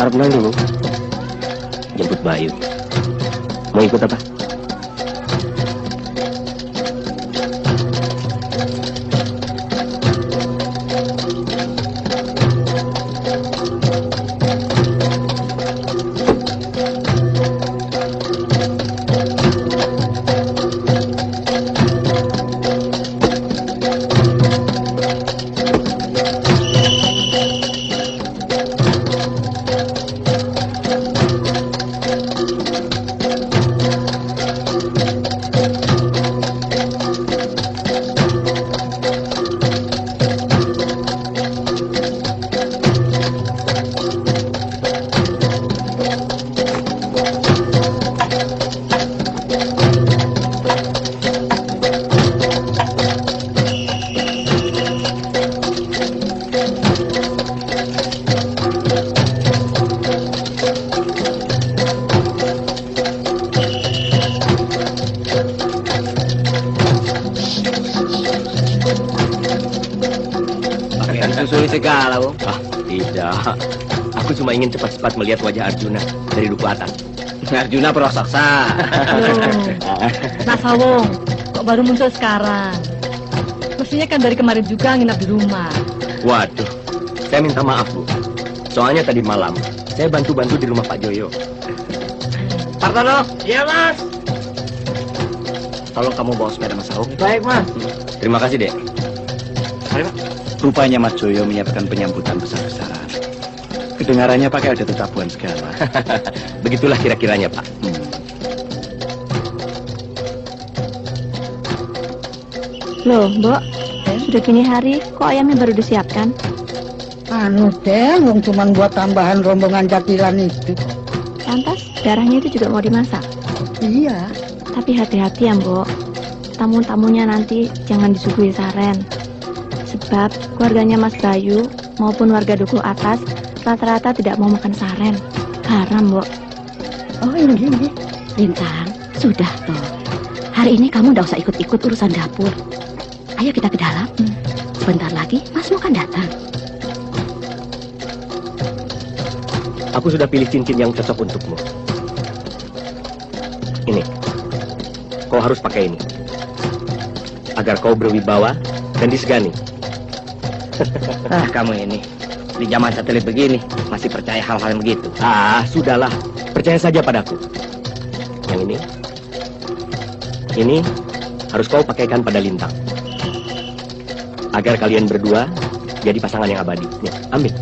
Taruh pulang dulu. Jemput Bayu. Mau ikut apa? Segala, Bung. Ah, tidak. Aku cuma ingin cepat-cepat melihat wajah Arjuna dari duku atas. Arjuna Prasaksa. Mas Hawong, kok baru muncul sekarang? Mestinya kan dari kemarin juga nginap di rumah. Waduh, saya minta maaf, Bu. Soalnya tadi malam, saya bantu-bantu di rumah Pak Joyo. Partono. Iya, Mas. Tolong kamu bawa sepeda Mas Hawong. Baik, Mas. Terima kasih, Dek. Mari, Pak. Rupanya Mas Joyo menyiapkan penyambutan besar-besaran. Kedengarannya pakai ada tetapuan segala. Begitulah kira-kiranya, Pak. Loh, Mbok, sudah gini hari, kok ayamnya baru disiapkan? Anu, Den, wong cuman buat tambahan rombongan jatilan itu. Lantas, darahnya itu juga mau dimasak? Iya. Tapi hati-hati ya, Mbok. Tamu-tamunya nanti jangan disuguhi saren. Sebab keluarganya Mas Bayu maupun warga duku atas rata-rata tidak mau makan saren. Haram, Mbok. Oh, ini. Lintang, sudah toh. Hari ini kamu tidak usah ikut-ikut urusan dapur. Ayo kita ke dalam. Sebentar lagi Mas Mo kan datang. Aku sudah pilih cincin yang cocok untukmu. Ini. Kau harus pakai ini. Agar kau berwibawa dan disegani. Ah, kamu ini. Di zaman satelit begini, masih percaya hal-hal yang begitu. Ah, sudahlah. Percaya saja padaku. Yang ini. Ini harus kau pakaikan pada Lintang. Agar kalian berdua jadi pasangan yang abadi. Nih, ambil.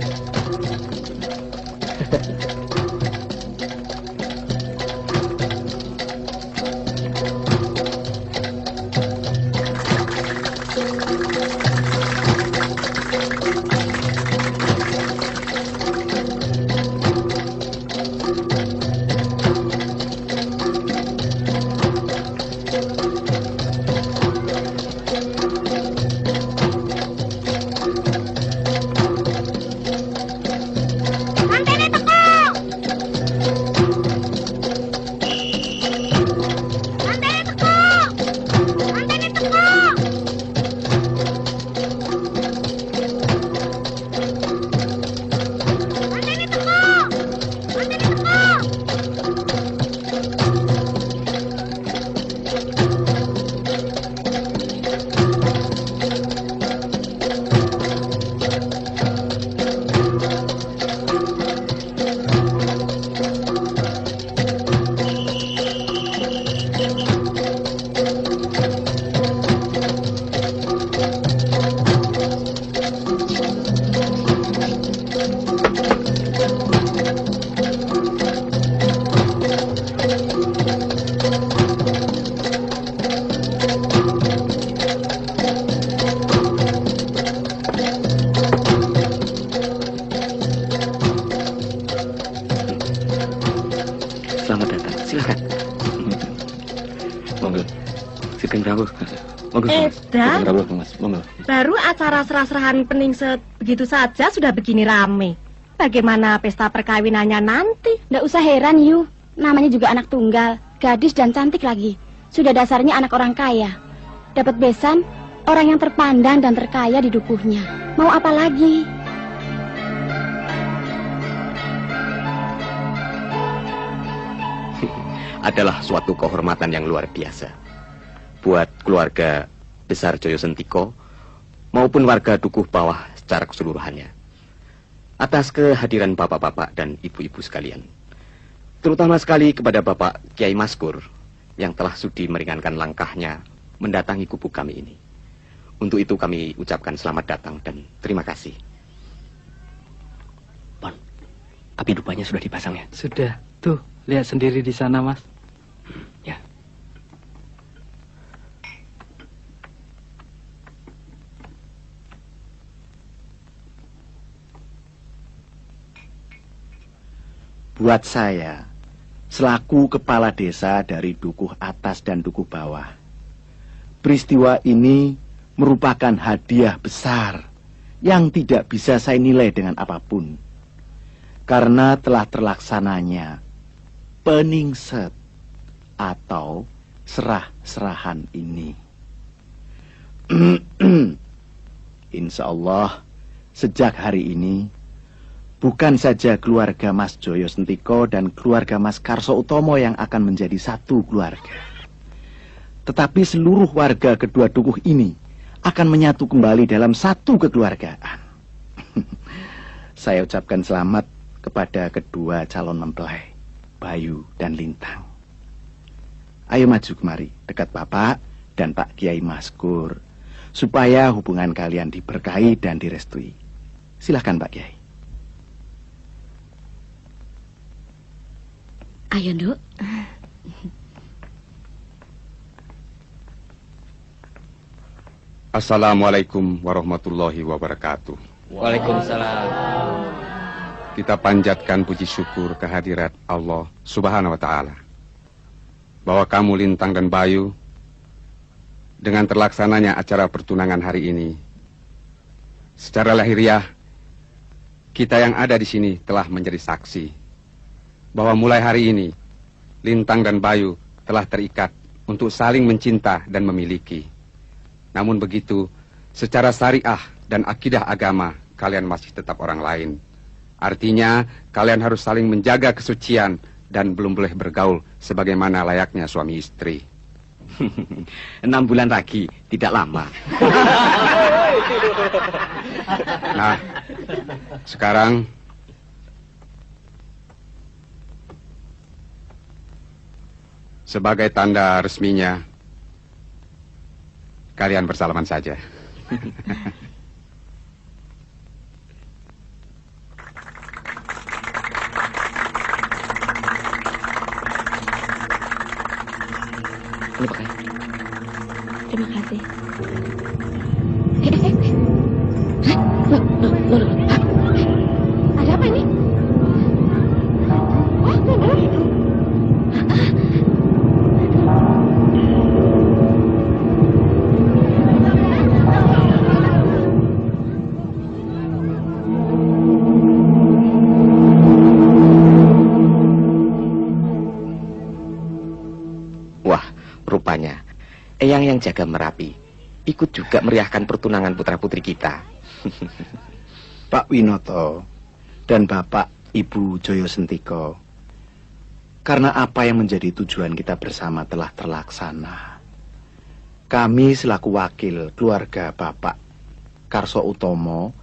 Edan, baru acara serah-serahan peningset begitu saja sudah begini rame. bagaimana pesta perkawinannya nanti? Nggak usah heran, Yu. Namanya juga anak tunggal, gadis dan cantik lagi. Sudah dasarnya anak orang kaya. Dapat besan, orang yang terpandang dan terkaya di dukuhnya. Mau apa lagi? Adalah suatu kehormatan yang luar biasa buat keluarga besar Joyo Sentiko maupun warga Dukuh Bawah secara keseluruhannya. Atas kehadiran bapak-bapak dan ibu-ibu sekalian, terutama sekali kepada Bapak Kiai Maskur yang telah sudi meringankan langkahnya mendatangi kubu kami ini. Untuk itu kami ucapkan selamat datang dan terima kasih. Bon, api dupanya sudah dipasang ya? Sudah, tuh, lihat sendiri di sana, Mas. Ya. Buat saya, selaku kepala desa dari Dukuh Atas dan Dukuh Bawah, peristiwa ini merupakan hadiah besar yang tidak bisa saya nilai dengan apapun. Karena telah terlaksananya peningset atau serah-serahan ini. Insya Allah, sejak hari ini, bukan saja keluarga Mas Joyo Sentiko dan keluarga Mas Karso Utomo yang akan menjadi satu keluarga, tetapi seluruh warga kedua dukuh ini akan menyatu kembali dalam satu kekeluargaan. Saya ucapkan selamat kepada kedua calon mempelai, Bayu dan Lintang. Ayo maju kemari, dekat Bapak dan Pak Kiai Maskur, supaya hubungan kalian diberkahi dan direstui. Silahkan Pak Kiai. Ayo, Nduk. Assalamualaikum warahmatullahi wabarakatuh. Waalaikumsalam. Kita panjatkan puji syukur kehadirat Allah Subhanahu wa Ta'ala, bahwa kamu Lintang dan Bayu, dengan terlaksananya acara pertunangan hari ini, secara lahiriah kita yang ada di sini telah menjadi saksi bahwa mulai hari ini Lintang dan Bayu telah terikat untuk saling mencinta dan memiliki. Namun begitu, secara syariah dan akidah agama, kalian masih tetap orang lain. Artinya, kalian harus saling menjaga kesucian dan belum boleh bergaul sebagaimana layaknya suami istri. 6 bulan lagi, tidak lama. Nah, sekarang sebagai tanda resminya, kalian bersalaman saja. Ini pakai. Terima kasih. Ada apa ini? Rupanya, Eyang yang jaga Merapi ikut juga meriahkan pertunangan putra-putri kita. Pak Winoto dan Bapak Ibu Joyo Sentiko, karena apa yang menjadi tujuan kita bersama telah terlaksana, kami selaku wakil keluarga Bapak Karso Utomo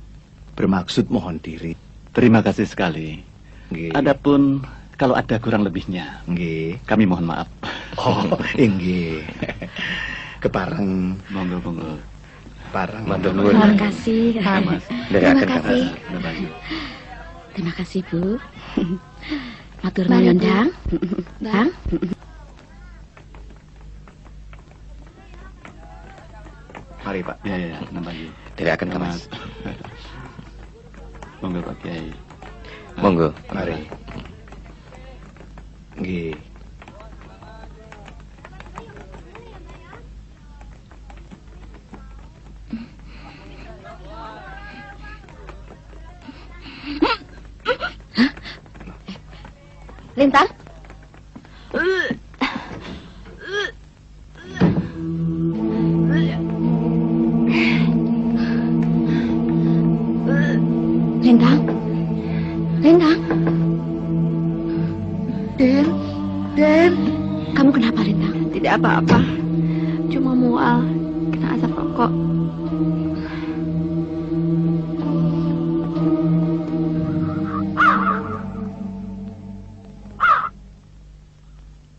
bermaksud mohon diri. Terima kasih sekali. Nggih. Adapun kalau ada kurang lebihnya, Nggih. kami mohon maaf. Oh, nggih. Kepareng, Monggo. pareng. Matur nuwun. Terima kasih. Mas. Terima kasih. Bayu. Terima kasih, Bu. Matur nuwun, Dang. Dang. Mari Pak. Ya, Bayu. Dherekaken ke Mas. Monggo Pak Kiai. Monggo. Mari. Nggih. Lintang? Lintang? Lintang? Den, Kamu kenapa, Lintang? Tidak apa-apa. Cuma mual kena asap rokok.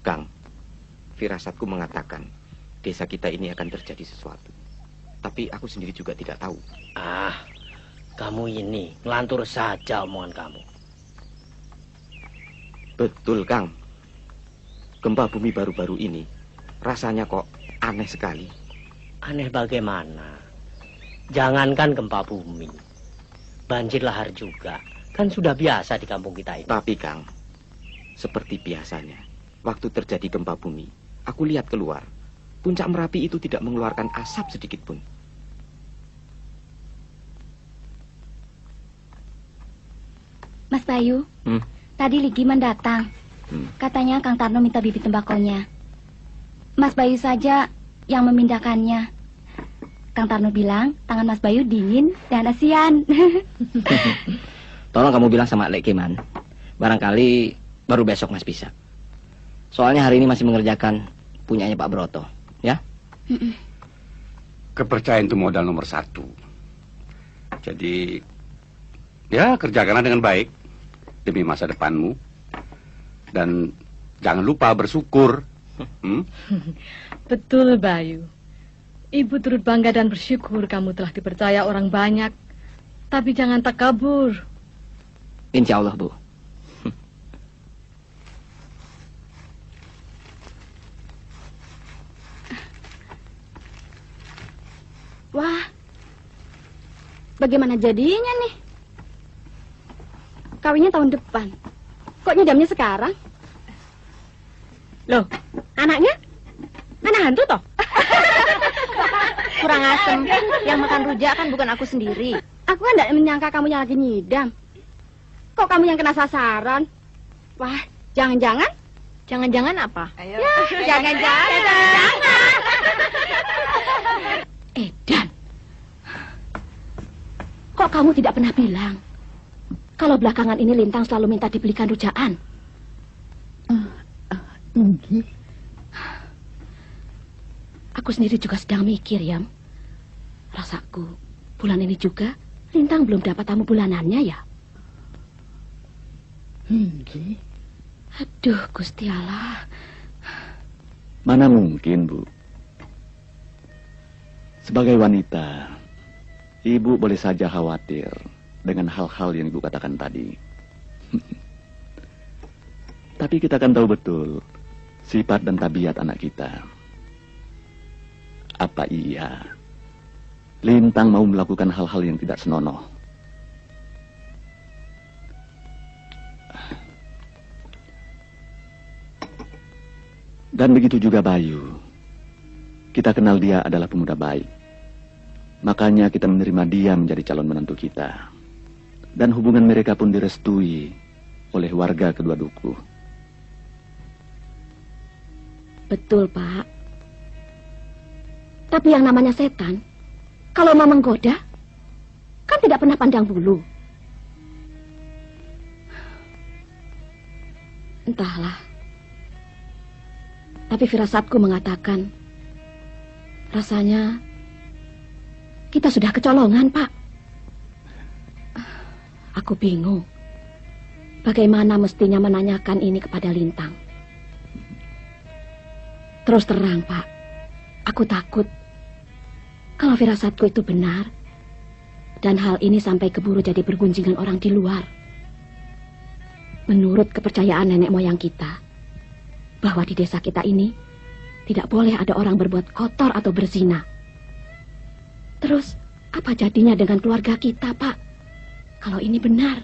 Kang, firasatku mengatakan desa kita ini akan terjadi sesuatu. Tapi aku sendiri juga tidak tahu. Ah, kamu ini ngelantur saja omongan kamu. Betul, Kang. Gempa bumi baru-baru ini rasanya kok aneh sekali. Aneh bagaimana? Jangankan gempa bumi, banjir lahar juga. Kan sudah biasa di kampung kita ini. Tapi, Kang, seperti biasanya, waktu terjadi gempa bumi, aku lihat keluar. Puncak Merapi itu tidak mengeluarkan asap sedikit pun. Mas Bayu, tadi Ligiman datang. Katanya Kang Tarno minta bibit tembakonya. Mas Bayu saja yang memindahkannya. Kang Tarno bilang tangan Mas Bayu dingin dan asian. Tolong kamu bilang sama Lek Kiman. Barangkali baru besok Mas bisa. Soalnya hari ini masih mengerjakan punyanya Pak Broto, ya? Kepercayaan itu modal nomor 1. Jadi, ya kerjakanlah dengan baik demi masa depanmu. Dan jangan lupa bersyukur. Betul, Bayu. Ibu turut bangga dan bersyukur kamu telah dipercaya orang banyak. Tapi jangan takabur. Insya Allah, Bu. Wah, bagaimana jadinya nih? Kawinnya tahun depan. Kok nyedamnya sekarang? Loh, Anaknya? Anak hantu toh? kurang asem. Yang makan rujak kan bukan aku sendiri. Aku kan tidak menyangka kamu yang lagi nyidam. Kok kamu yang kena sasaran? Wah, jangan-jangan? Jangan-jangan apa? Ya, jangan-jangan. Edan, kok kamu tidak pernah bilang kalau belakangan ini Lintang selalu minta dibelikan rujaan? Aku sendiri juga sedang mikir, Yam. Rasaku, bulan ini juga Lintang belum dapat tamu bulanannya ya? Aduh, Gusti Allah. Mana mungkin, Bu? Sebagai wanita, Ibu boleh saja khawatir dengan hal-hal yang Ibu katakan tadi. Tapi kita kan tahu betul sifat dan tabiat anak kita. Apa iya Lintang mau melakukan hal-hal yang tidak senonoh? Dan begitu juga Bayu. Kita kenal dia adalah pemuda baik. Makanya kita menerima dia menjadi calon menantu kita. Dan hubungan mereka pun direstui oleh warga kedua duku. Betul, Pak. Tapi yang namanya setan, kalau mau menggoda, kan tidak pernah pandang bulu. Entahlah. Tapi firasatku mengatakan, rasanya kita sudah kecolongan, Pak. Aku bingung. Bagaimana mestinya menanyakan ini kepada Lintang. Terus terang, Pak. Aku takut kalau firasatku itu benar dan hal ini sampai keburu jadi bergunjingan orang di luar. Menurut kepercayaan nenek moyang kita, bahwa di desa kita ini tidak boleh ada orang berbuat kotor atau berzina. Terus apa jadinya dengan keluarga kita, Pak? Kalau ini benar.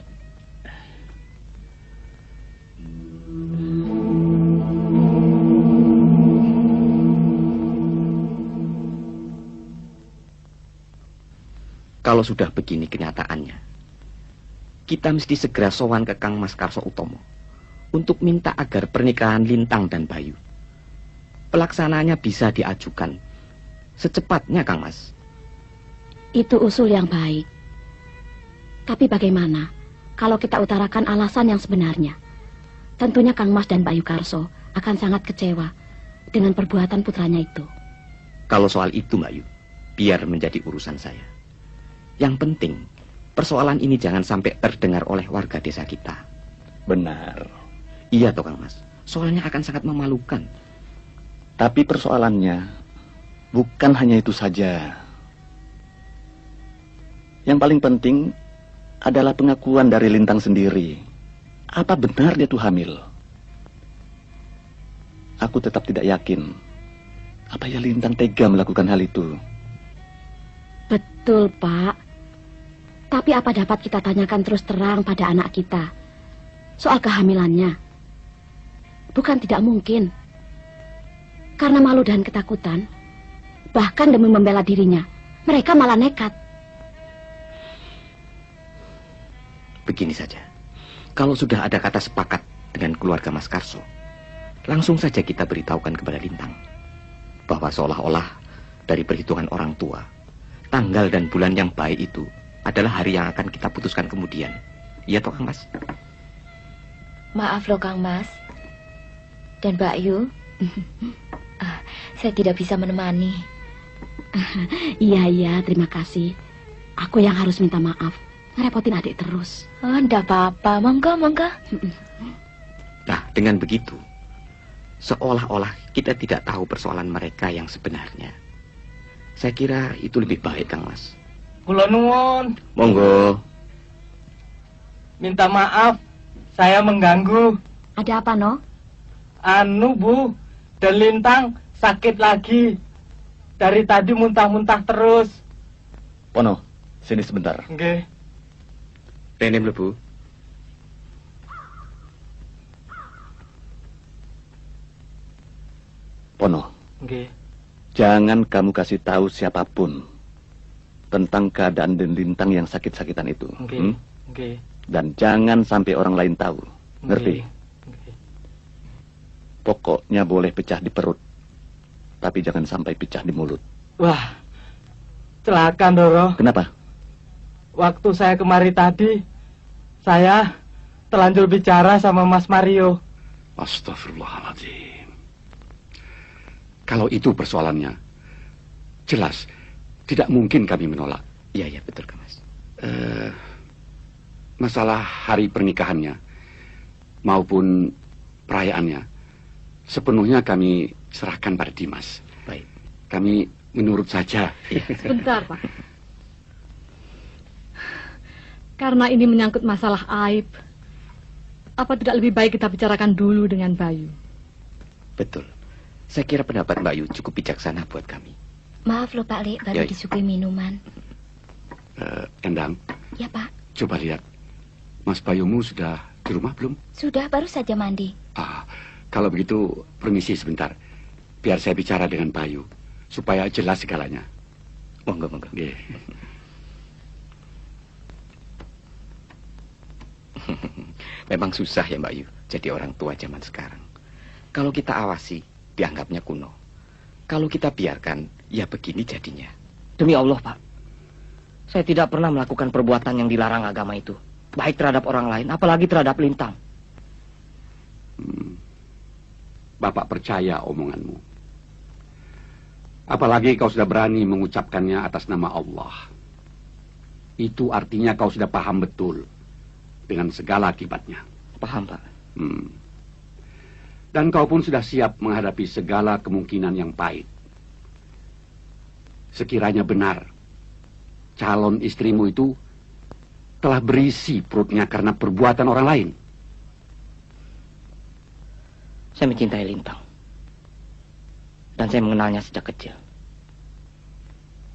Kalau sudah begini kenyataannya, kita mesti segera sowan ke Kang Mas Karso Utomo untuk minta agar pernikahan Lintang dan Bayu pelaksananya bisa diajukan secepatnya, Kang Mas. Itu usul yang baik. Tapi bagaimana kalau kita utarakan alasan yang sebenarnya? Tentunya Kang Mas dan Bayu Karso akan sangat kecewa dengan perbuatan putranya itu. Kalau soal itu, Mbak Yu, biar menjadi urusan saya. Yang penting, persoalan ini jangan sampai terdengar oleh warga desa kita. Benar. Iya toh, Kang Mas. Soalnya akan sangat memalukan. Tapi persoalannya bukan hanya itu saja. Yang paling penting adalah pengakuan dari Lintang sendiri. Apa benar dia tuh hamil? Aku tetap tidak yakin. Apa ya Lintang tega melakukan hal itu? Betul, Pak. Tapi apa dapat kita tanyakan terus terang pada anak kita soal kehamilannya? Bukan tidak mungkin. Karena malu dan ketakutan, bahkan demi membela dirinya, mereka malah nekat. Begini saja. Kalau sudah ada kata sepakat dengan keluarga Mas Karso, langsung saja kita beritahukan kepada Lintang bahwa seolah-olah dari perhitungan orang tua, tanggal dan bulan yang baik itu adalah hari yang akan kita putuskan kemudian. Iya toh, Kang Mas? Maaf loh, Kang Mas. Dan Mbak Yu, saya tidak bisa menemani. Iya, terima kasih. Aku yang harus minta maaf. Ngerepotin adik terus. Oh, enggak apa-apa. Monggo. Nah, dengan begitu, seolah-olah kita tidak tahu persoalan mereka yang sebenarnya. Saya kira itu lebih baik, Kang Mas. Kula nuwun. Monggo. Minta maaf, saya mengganggu. Ada apa, No? Anu, Bu, dan Lintang sakit lagi. Dari tadi muntah-muntah terus. Pono, sini sebentar. Nggih. Rene mlebu. Pono. Nggih. Jangan kamu kasih tahu siapapun tentang keadaan Den Lintang yang sakit-sakitan itu. Nggih. Nggih. Dan jangan sampai orang lain tahu. Ngerti? Nggih. Pokoknya boleh pecah di perut, tapi jangan sampai pecah di mulut. Wah, celaka, Doro. Kenapa? Waktu saya kemari tadi, saya terlanjur bicara sama Mas Mario. Astagfirullahaladzim. Kalau itu persoalannya, jelas tidak mungkin kami menolak. Iya, betul, Kang Mas. Masalah hari pernikahannya maupun perayaannya sepenuhnya kami serahkan pada Dimas. Baik. Kami menurut saja. Sebentar, Pak. Karena ini menyangkut masalah aib, apa tidak lebih baik kita bicarakan dulu dengan Bayu? Betul. Saya kira pendapat Mbak Yu cukup bijaksana buat kami. Maaf loh, Pak Li, baru disuguhi minuman. Endang. Ya, Pak. Coba lihat. Mas Bayumu sudah di rumah belum? Sudah, baru saja mandi. Kalau begitu, permisi sebentar. Biar saya bicara dengan Bayu, supaya jelas segalanya. Monggo. Nggih. Memang susah ya, Mbak Yu, jadi orang tua zaman sekarang. Kalau kita awasi, dianggapnya kuno. Kalau kita biarkan, ya begini jadinya. Demi Allah, Pak. Saya tidak pernah melakukan perbuatan yang dilarang agama itu. Baik terhadap orang lain, apalagi terhadap Lintang. Bapak percaya omonganmu. Apalagi kau sudah berani mengucapkannya atas nama Allah. Itu artinya kau sudah paham betul dengan segala akibatnya. Paham, Pak. Dan kau pun sudah siap menghadapi segala kemungkinan yang pahit. Sekiranya benar, calon istrimu itu telah berisi perutnya karena perbuatan orang lain. Saya mencintai Lintang. Dan saya mengenalnya sejak kecil.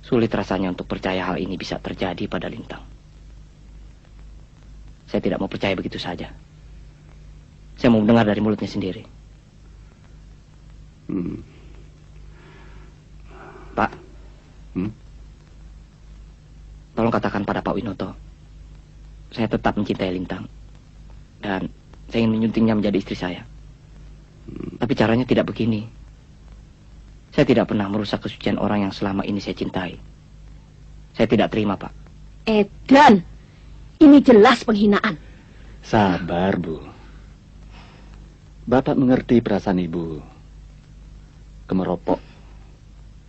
Sulit rasanya untuk percaya hal ini bisa terjadi pada Lintang. Saya tidak mau percaya begitu saja. Saya mau mendengar dari mulutnya sendiri. Pak. Tolong katakan pada Pak Winoto, saya tetap mencintai Lintang. Dan saya ingin menyuntingnya menjadi istri saya. Tapi caranya tidak begini. Saya tidak pernah merusak kesucian orang yang selama ini saya cintai. Saya tidak terima, Pak. Edan, ini jelas penghinaan. Sabar, Bu. Bapak mengerti perasaan Ibu. Kemeropok.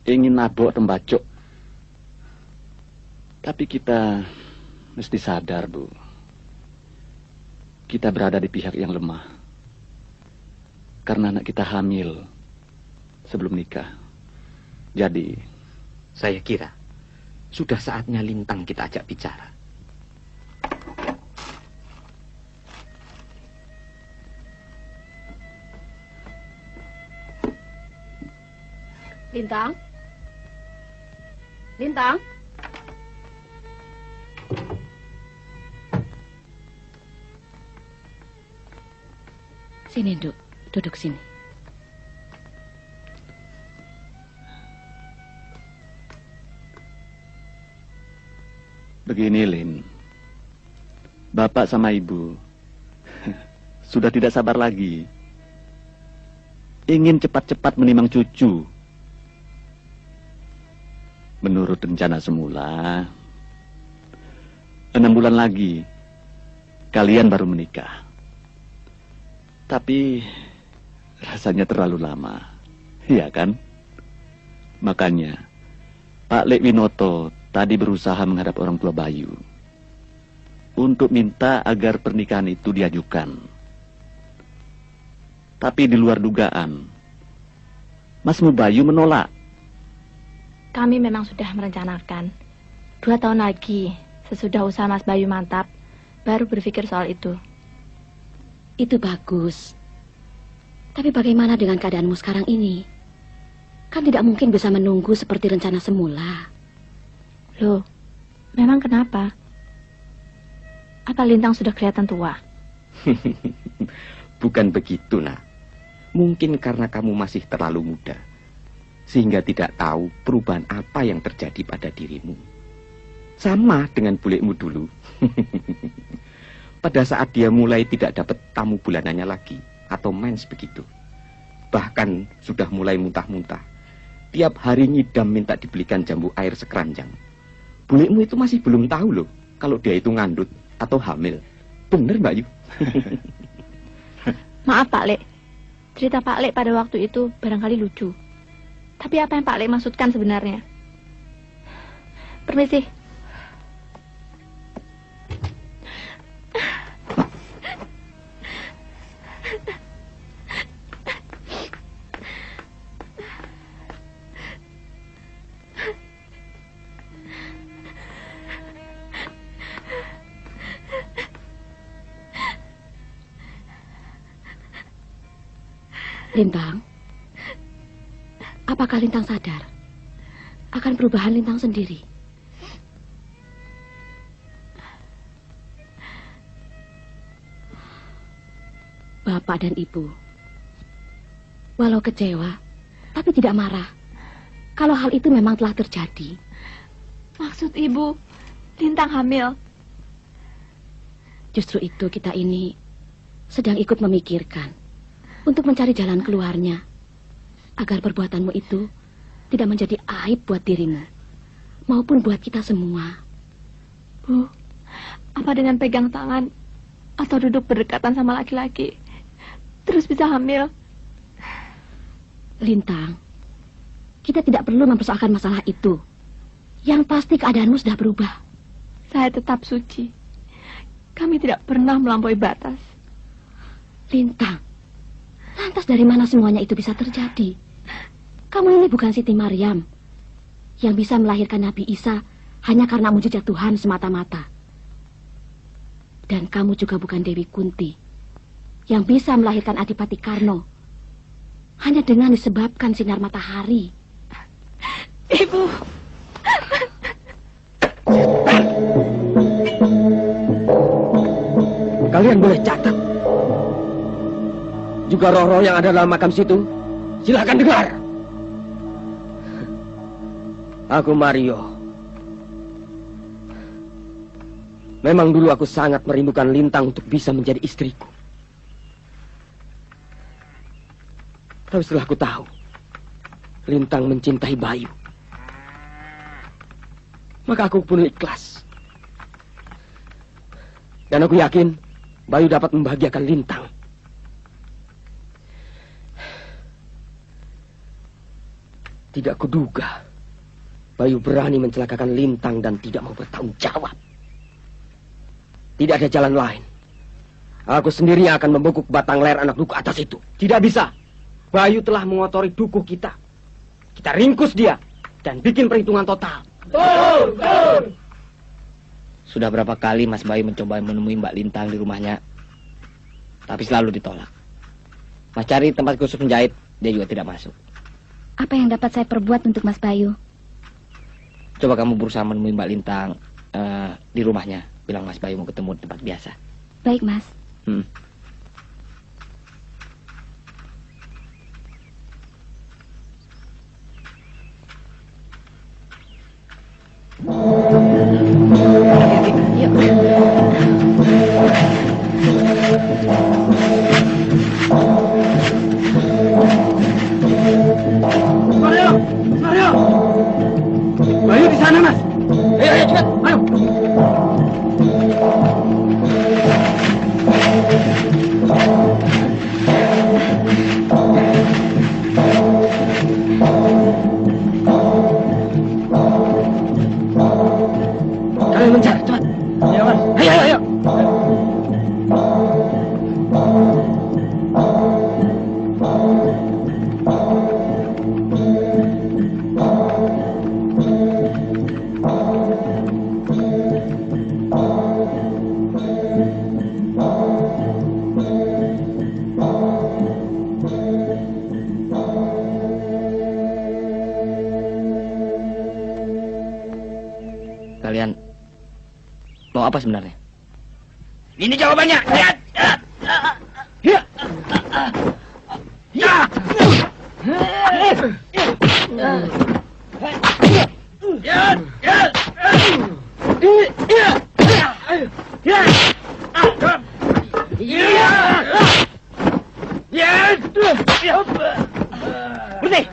Ingin nabok tembacok. Tapi kita mesti sadar, Bu. Kita berada di pihak yang lemah. Karena anak kita hamil sebelum nikah. Jadi, saya kira sudah saatnya Lintang kita ajak bicara. Lintang? Lintang? Sini, Duk. Duduk sini. begini, Lin. Bapak sama Ibu sudah tidak sabar lagi. Ingin cepat-cepat menimang cucu. Menurut rencana semula, 6 bulan lagi kalian baru menikah. Tapi rasanya terlalu lama, iya kan? Makanya Pak Lek Winoto tadi berusaha menghadap orang tua Bayu untuk minta agar pernikahan itu diajukan. Tapi di luar dugaan, Mas Mubayu menolak. Kami memang sudah merencanakan 2 tahun lagi sesudah usaha Mas Bayu mantap, baru berpikir soal itu. Itu bagus. Tapi bagaimana dengan keadaanmu sekarang ini? Kan tidak mungkin bisa menunggu seperti rencana semula. Loh, memang kenapa? Apa Lintang sudah kelihatan tua? Bukan begitu, Nak. Mungkin karena kamu masih terlalu muda, sehingga tidak tahu perubahan apa yang terjadi pada dirimu. Sama dengan bulekmu dulu. Pada saat dia mulai tidak dapat tamu bulanannya lagi, atau mens begitu. Bahkan sudah mulai muntah-muntah. Tiap hari ngidam minta dibelikan jambu air sekeranjang. Bulekmu itu masih belum tahu loh, kalau dia itu ngandut atau hamil. Bener, Mbak Yu? Maaf Pak Lek, cerita Pak Lek pada waktu itu barangkali lucu. Tapi apa yang Pak Lek maksudkan sebenarnya? Permisi. Lintang, apakah Lintang sadar akan perubahan Lintang sendiri? Bapak dan Ibu, walau kecewa, tapi tidak marah. Kalau hal itu memang telah terjadi. Maksud Ibu, Lintang hamil. Justru itu kita ini sedang ikut memikirkan untuk mencari jalan keluarnya, agar perbuatanmu itu tidak menjadi aib buat dirimu, maupun buat kita semua. Bu, apa dengan pegang tangan atau duduk berdekatan sama laki-laki, terus bisa hamil? Lintang, kita tidak perlu mempersoalkan masalah itu. Yang pasti keadaanmu sudah berubah. Saya tetap suci. Kami tidak pernah melampaui batas. Lintang, lantas dari mana semuanya itu bisa terjadi? Kamu ini bukan Siti Maryam yang bisa melahirkan Nabi Isa hanya karena mujizat Tuhan semata-mata. Dan kamu juga bukan Dewi Kunti yang bisa melahirkan Adipati Karno hanya dengan disebabkan sinar matahari. Ibu. Kalian boleh catat. Juga roh-roh yang ada dalam makam situ, silahkan dengar. Aku Mario. Memang dulu aku sangat merindukan Lintang untuk bisa menjadi istriku. Tapi setelah aku tahu Lintang mencintai Bayu, maka aku pun ikhlas. Dan aku yakin Bayu dapat membahagiakan Lintang. Tidak kuduga Bayu berani mencelakakan Lintang dan tidak mau bertanggung jawab. Tidak ada jalan lain. Aku sendiri akan membekuk batang leher anak duku atas itu. Tidak bisa. Bayu telah mengotori dukuh kita. Kita ringkus dia dan bikin perhitungan total. Sudah berapa kali Mas Bayu mencoba menemui Mbak Lintang di rumahnya, tapi selalu ditolak. Mas cari tempat khusus menjahit, dia juga tidak masuk. Apa yang dapat saya perbuat untuk Mas Bayu? Coba kamu berusaha menemui Mbak Lintang di rumahnya. Bilang Mas Bayu mau ketemu di tempat biasa. Baik, Mas. Mario! Bayu di sana, Mas. Ayo, cepat. Ayo. Kalian mencari, cepat. Iya, Mas. Ayo. Kalian mau apa sebenarnya? Ini jawabannya. Lihat. Berhenti.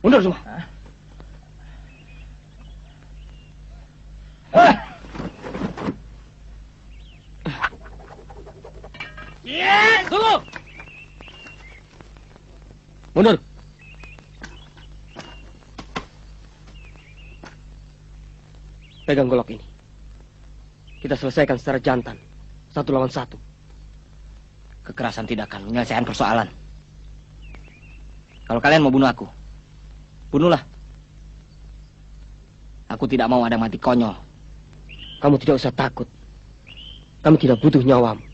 Mundur semua. Tunggu. Mundur. Pegang golok ini. Kita selesaikan secara jantan. 1 lawan 1. Kekerasan tidak akan menyelesaikan persoalan. Kalau kalian mau bunuh aku, bunuhlah. Aku tidak mau ada mati konyol. Kamu tidak usah takut. Kami tidak butuh nyawamu.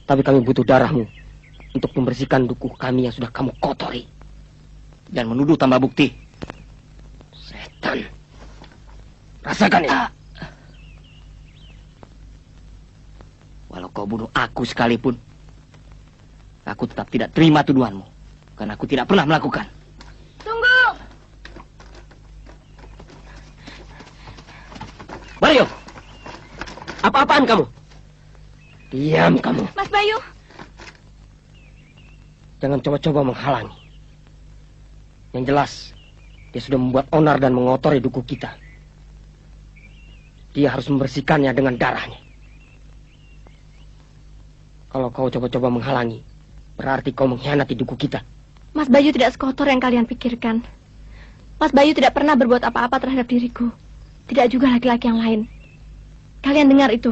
Tapi kami butuh darahmu untuk membersihkan dukuh kami yang sudah kamu kotori. Dan menuduh tambah bukti. Setan. Rasakan ini. Walau kau bunuh aku sekalipun, aku tetap tidak terima tuduhanmu. Karena aku tidak pernah melakukan. Tunggu! Bayu! Apa-apaan kamu? Diam kamu. Mas Bayu! Jangan coba-coba menghalangi. Yang jelas, dia sudah membuat onar dan mengotori dukuh kita. Dia harus membersihkannya dengan darahnya. Kalau kau coba-coba menghalangi, berarti kau mengkhianati dukuh kita. Mas Bayu tidak sekotor yang kalian pikirkan. Mas Bayu tidak pernah berbuat apa-apa terhadap diriku. Tidak juga laki-laki yang lain. Kalian dengar itu?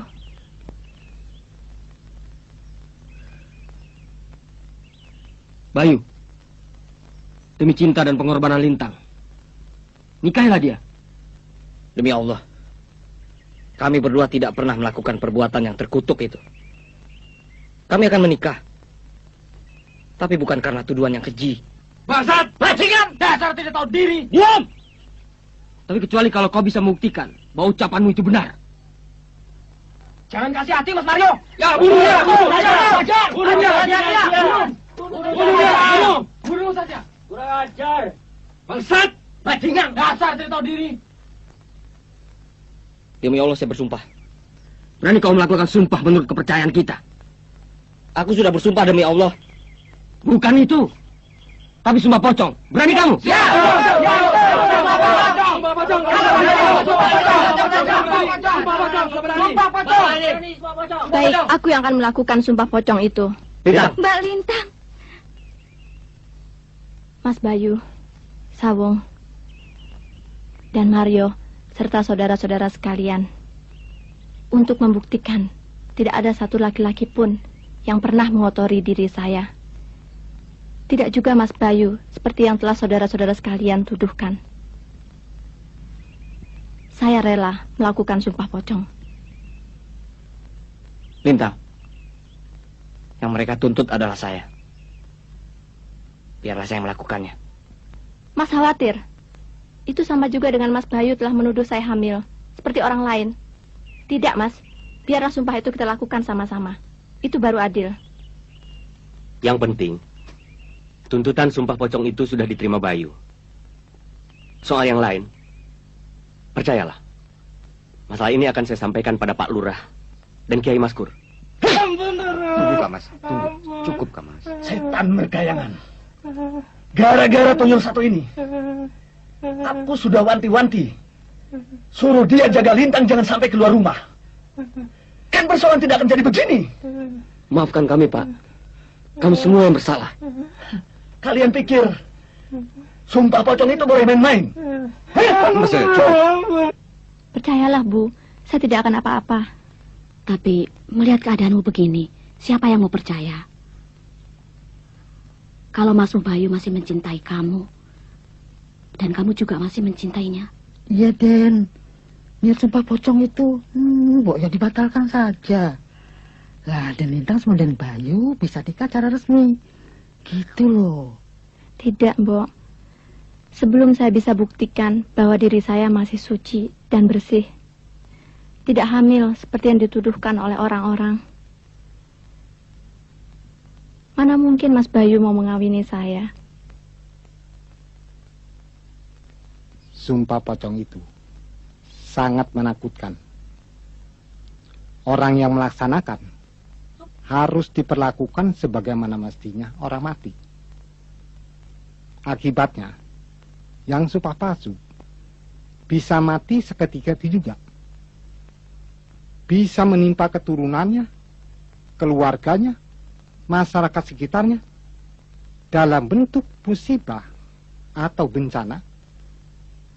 Bayu, demi cinta dan pengorbanan Lintang, nikahilah dia. Demi Allah, kami berdua tidak pernah melakukan perbuatan yang terkutuk itu. Kami akan menikah. Tapi bukan karena tuduhan yang keji. Bangsat, bajingan, dasar tidak tahu diri. Diam! Tapi kecuali kalau kau bisa membuktikan bahwa ucapanmu itu benar. Jangan kasih hati, Mas Mario. Ya, bunuh dia! Bunuh saja. Kurang ajar. Bangsat, bajingan, dasar tidak tahu diri. Demi Allah saya bersumpah. Berani kau melakukan sumpah menurut kepercayaan kita? Aku sudah bersumpah demi Allah. Bukan itu. Tapi sumpah pocong. Berani kamu? Baik, aku yang akan melakukan sumpah pocong itu. Lintang. Mbak Lintang. Mas Bayu, Sawung, dan Mario, serta saudara-saudara sekalian, untuk membuktikan tidak ada satu laki-laki pun yang pernah mengotori diri saya. Tidak juga Mas Bayu, seperti yang telah saudara-saudara sekalian tuduhkan. Saya rela melakukan sumpah pocong. Lintang, yang mereka tuntut adalah saya. Biarlah saya melakukannya. Mas khawatir? Itu sama juga dengan Mas Bayu telah menuduh saya hamil, seperti orang lain. Tidak, Mas. Biarlah sumpah itu kita lakukan sama-sama. Itu baru adil. Yang penting, tuntutan sumpah pocong itu sudah diterima Bayu. Soal yang lain, percayalah, masalah ini akan saya sampaikan pada Pak Lurah dan Kiai Maskur. Tunggu, Kak Mas. Tunggu. Cukup, Kak Mas. Setan mergayangan. Gara-gara tuyul satu ini, aku sudah wanti-wanti. Suruh dia jaga Lintang jangan sampai keluar rumah. Kan persoalan tidak akan jadi begini. Maafkan kami, Pak. Kami semua yang bersalah. Kalian pikir sumpah pocong itu boleh main-main? Percayalah, Bu. Saya tidak akan apa-apa. Tapi melihat keadaanmu begini, siapa yang mau percaya? Kalau Mas Bayu masih mencintai kamu, dan kamu juga masih mencintainya. Iya, Den. Niat sumpah pocong itu, ya dibatalkan saja. Lah, Den Lintang sama Den Bayu bisa nikah secara resmi. Gitu loh. Tidak, Mbok. Sebelum saya bisa buktikan bahwa diri saya masih suci dan bersih, tidak hamil seperti yang dituduhkan oleh orang-orang, mana mungkin Mas Bayu mau mengawini saya? Sumpah pocong itu sangat menakutkan. Orang yang melaksanakan harus diperlakukan sebagaimana mestinya orang mati. Akibatnya, yang sumpah palsu bisa mati seketika itu juga. Bisa menimpa keturunannya, keluarganya, masyarakat sekitarnya dalam bentuk musibah atau bencana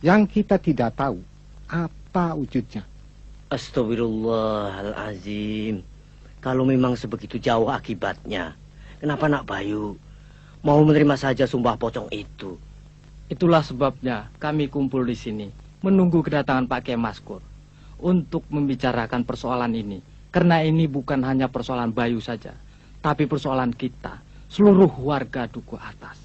yang kita tidak tahu apa wujudnya. Astagfirullahalazim. Kalau memang sebegitu jauh akibatnya, kenapa Nak Bayu mau menerima saja sumpah pocong itu? Itulah sebabnya kami kumpul di sini, menunggu kedatangan Pak Kiai Maskur untuk membicarakan persoalan ini. Karena ini bukan hanya persoalan Bayu saja, tapi persoalan kita, seluruh warga Duku Atas.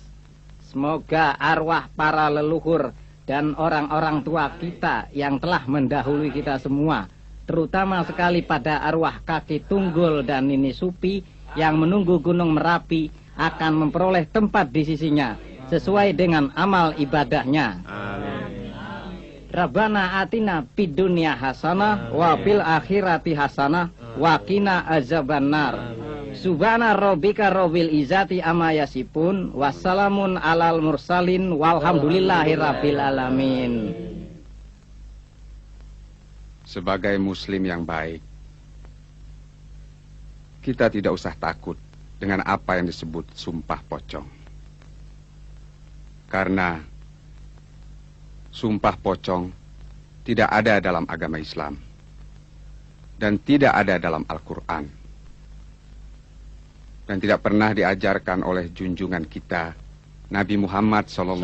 Semoga arwah para leluhur dan orang-orang tua kita yang telah mendahului kita semua, terutama sekali pada arwah Kaki Tunggul dan Nini Supi yang menunggu Gunung Merapi, akan memperoleh tempat di sisinya sesuai dengan amal ibadahnya. Amin. Rabbana atina fid dunya hasanah wa fil akhirati hasanah wa qina azabannar. Subhana rabbika rabbil izzati amma yasifun wassalamun alal mursalin walhamdulillahi rabbil alamin. Sebagai muslim yang baik, kita tidak usah takut dengan apa yang disebut sumpah pocong. Karena sumpah pocong tidak ada dalam agama Islam dan tidak ada dalam Al-Quran dan tidak pernah diajarkan oleh junjungan kita Nabi Muhammad SAW.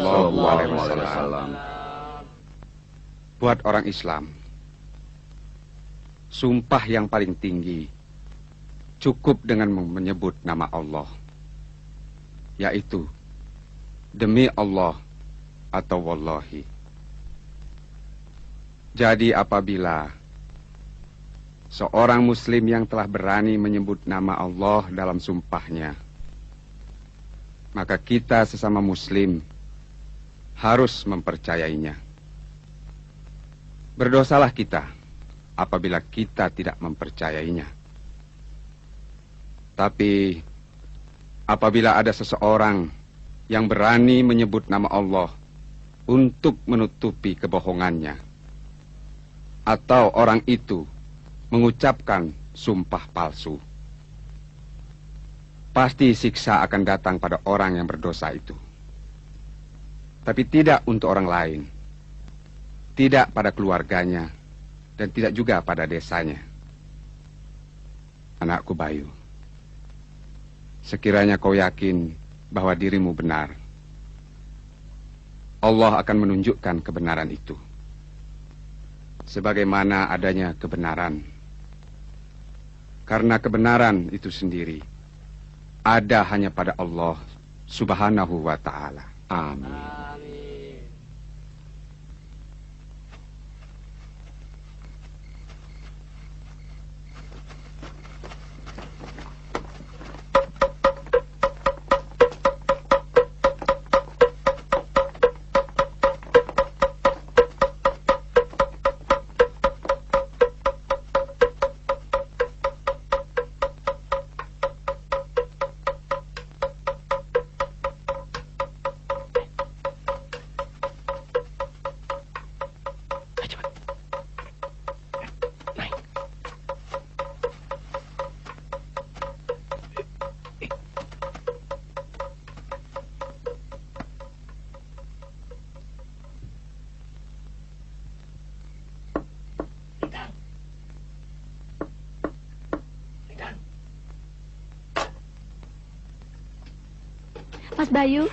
Buat orang Islam, sumpah yang paling tinggi cukup dengan menyebut nama Allah, yaitu demi Allah atau wallahi. Jadi apabila seorang muslim yang telah berani menyebut nama Allah dalam sumpahnya, maka kita sesama muslim harus mempercayainya. Berdosalah kita apabila kita tidak mempercayainya. Tapi apabila ada seseorang yang berani menyebut nama Allah untuk menutupi kebohongannya, atau orang itu mengucapkan sumpah palsu, pasti siksa akan datang pada orang yang berdosa itu. Tapi tidak untuk orang lain, tidak pada keluarganya, dan tidak juga pada desanya. Anakku Bayu, sekiranya kau yakin bahwa dirimu benar, Allah akan menunjukkan kebenaran itu. Sebagaimana adanya kebenaran. Karena kebenaran itu sendiri ada hanya pada Allah Subhanahu wa ta'ala. Amin. Mas Bayu.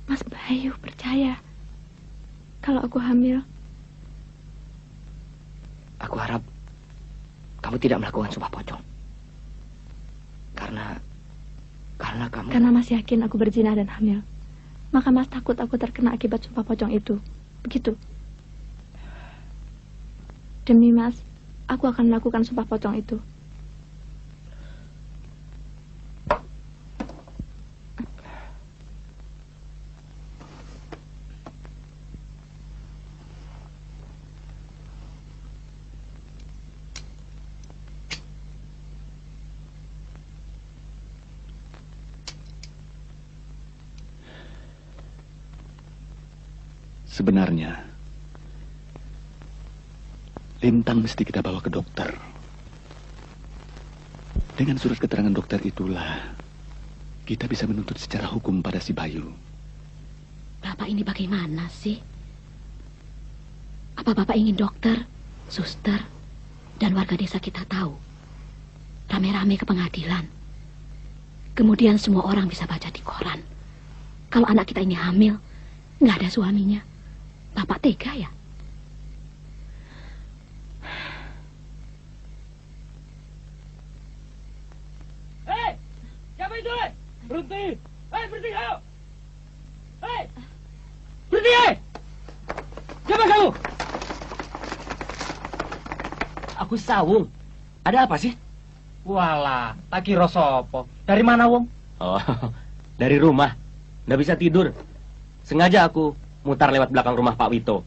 Mas Bayu percaya kalau aku hamil. Aku harap kamu tidak melakukan sumpah pocong. Karena kamu... Karena Mas yakin aku berzina dan hamil. Maka Mas takut aku terkena akibat sumpah pocong itu. Begitu. Demi Mas, aku akan melakukan sumpah pocong itu. Sebenarnya, Lintang mesti kita bawa ke dokter. Dengan surat keterangan dokter itulah, kita bisa menuntut secara hukum pada si Bayu. Bapak ini bagaimana sih? Apa Bapak ingin dokter, suster, dan warga desa kita tahu? Rame-rame ke pengadilan. Kemudian semua orang bisa baca di koran. Kalau anak kita ini hamil, nggak ada suaminya. Bapak tega ya? Hei! Siapa itu? Berhenti! Hei, berhenti kau! Hei! Berhenti, hei! Siapa kamu? Aku Sawung. Ada apa sih? Walah, tak kira sopo. Dari mana, Wong? Oh, dari rumah. Nggak bisa tidur. Sengaja aku mutar lewat belakang rumah Pak Wito.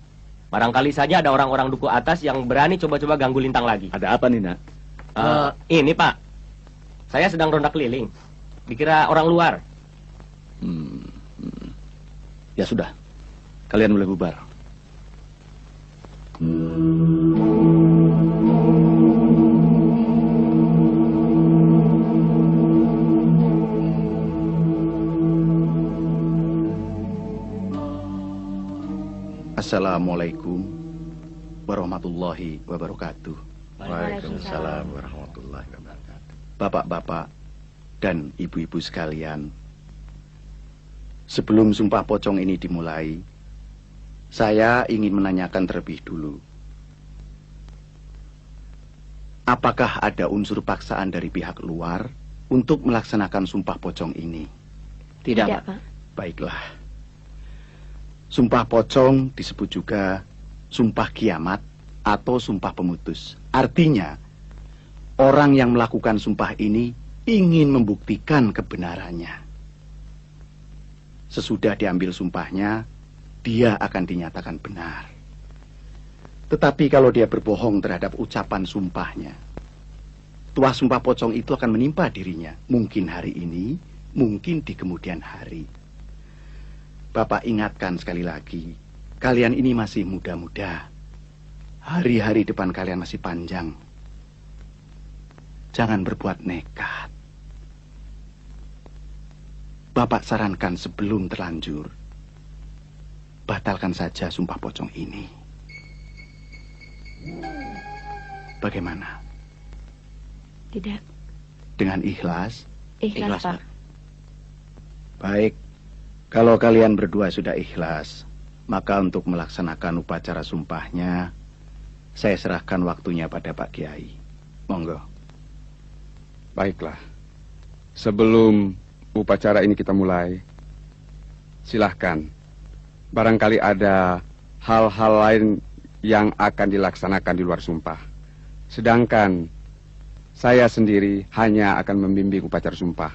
Barangkali saja ada orang-orang duku atas yang berani coba-coba ganggu Lintang lagi. Ada apa nih, Nak? Ini, Pak. Saya sedang ronda keliling. Dikira orang luar. Ya sudah. Kalian boleh bubar. Assalamualaikum warahmatullahi wabarakatuh. Waalaikumsalam warahmatullahi wabarakatuh. Bapak-bapak dan ibu-ibu sekalian, sebelum sumpah pocong ini dimulai, saya ingin menanyakan terlebih dulu. Apakah ada unsur paksaan dari pihak luar untuk melaksanakan sumpah pocong ini? Tidak, Pak. Baiklah. Sumpah pocong disebut juga sumpah kiamat atau sumpah pemutus. Artinya, orang yang melakukan sumpah ini ingin membuktikan kebenarannya. Sesudah diambil sumpahnya, dia akan dinyatakan benar. Tetapi kalau dia berbohong terhadap ucapan sumpahnya, tuah sumpah pocong itu akan menimpa dirinya. Mungkin hari ini, mungkin di kemudian hari. Bapak ingatkan sekali lagi, kalian ini masih muda-muda. Hari-hari depan kalian masih panjang. Jangan berbuat nekat. Bapak sarankan sebelum terlanjur, batalkan saja sumpah pocong ini. Bagaimana? Tidak. Dengan ikhlas? Ikhlas, Pak. Baik, kalau kalian berdua sudah ikhlas, maka untuk melaksanakan upacara sumpahnya, saya serahkan waktunya pada Pak Kiai. Monggo. Baiklah. Sebelum upacara ini kita mulai, silahkan. Barangkali ada hal-hal lain yang akan dilaksanakan di luar sumpah. Sedangkan saya sendiri hanya akan membimbing upacara sumpah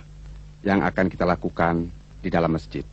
yang akan kita lakukan di dalam masjid.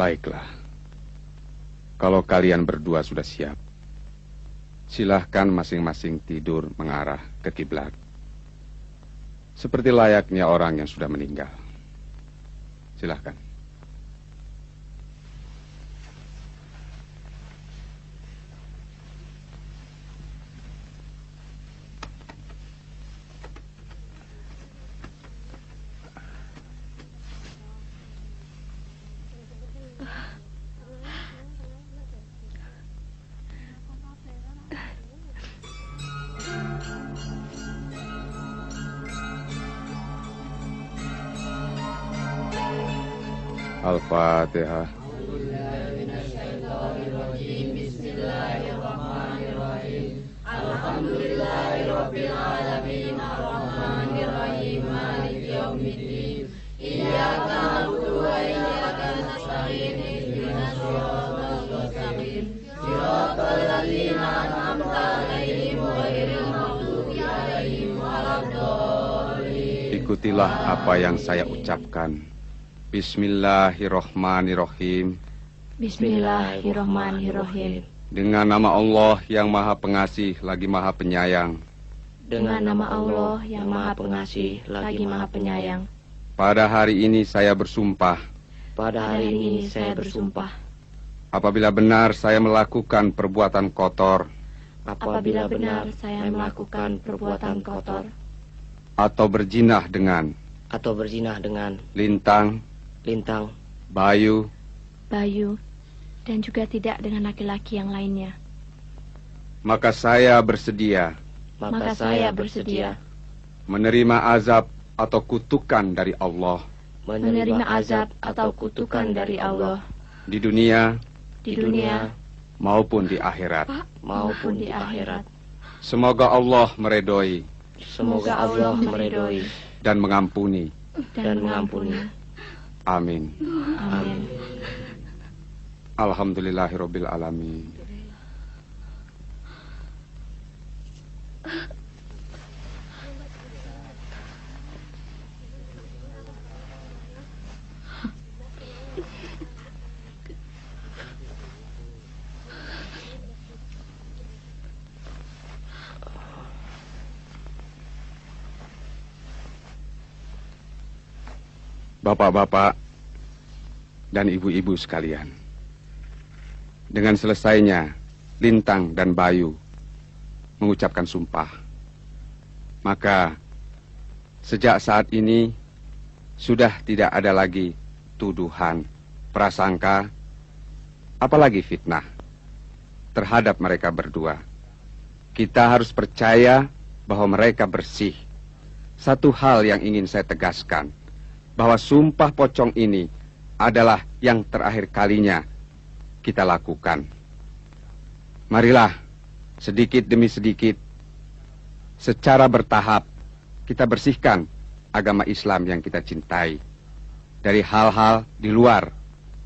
Baiklah. Kalau kalian berdua sudah siap, silahkan masing-masing tidur mengarah ke kiblat. Seperti layaknya orang yang sudah meninggal. Silahkan. Al-Fatihah. Bismillahirrahmanirrahim. Alhamdulillahirabbil alamin arrahmanirrahim maliki yaumiddin. Iyyaka na'budu wa iyyaka nasta'in ihdinas siratal mustaqim. Siratal ladzina an'amta 'alaihim ghairil maghdubi 'alaihim waladdallin. Ikutilah apa yang saya ucapkan. Bismillahirrahmanirrahim. Bismillahirrahmanirrahim. Dengan nama Allah yang Maha Pengasih lagi Maha Penyayang. Dengan nama Allah yang Maha Pengasih lagi Maha Penyayang. Pada hari ini saya bersumpah. Pada hari ini saya bersumpah. Apabila benar saya melakukan perbuatan kotor. Apabila benar saya melakukan perbuatan kotor. Atau berzinah dengan. Atau berzinah dengan. Lintang. Bayu. Bayu. Dan juga tidak dengan laki-laki yang lainnya. Maka saya bersedia. Menerima azab atau kutukan dari Allah. Menerima azab atau kutukan dari Allah. Di dunia. Maupun di akhirat. Semoga Allah meredoi. Dan mengampuni. Amin. Alhamdulillahirabbil alamin. Bapak-bapak dan ibu-ibu sekalian, dengan selesainya Lintang dan Bayu mengucapkan sumpah, maka sejak saat ini sudah tidak ada lagi tuduhan, prasangka, apalagi fitnah terhadap mereka berdua. Kita harus percaya bahwa mereka bersih. Satu hal yang ingin saya tegaskan, bahwa sumpah pocong ini adalah yang terakhir kalinya kita lakukan. Marilah sedikit demi sedikit, secara bertahap, kita bersihkan agama Islam yang kita cintai dari hal-hal di luar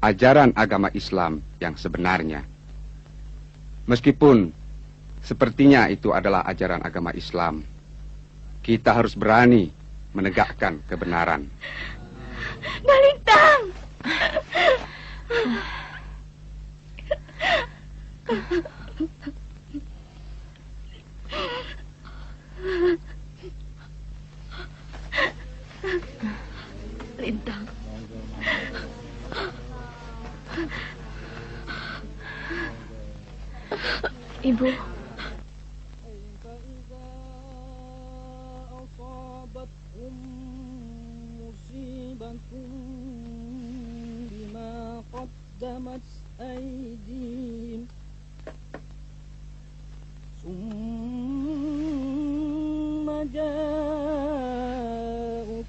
ajaran agama Islam yang sebenarnya. Meskipun sepertinya itu adalah ajaran agama Islam, kita harus berani menegakkan kebenaran. Balintang! Lintang. Ibu. بما قدمت أيديهم ثم جاءوك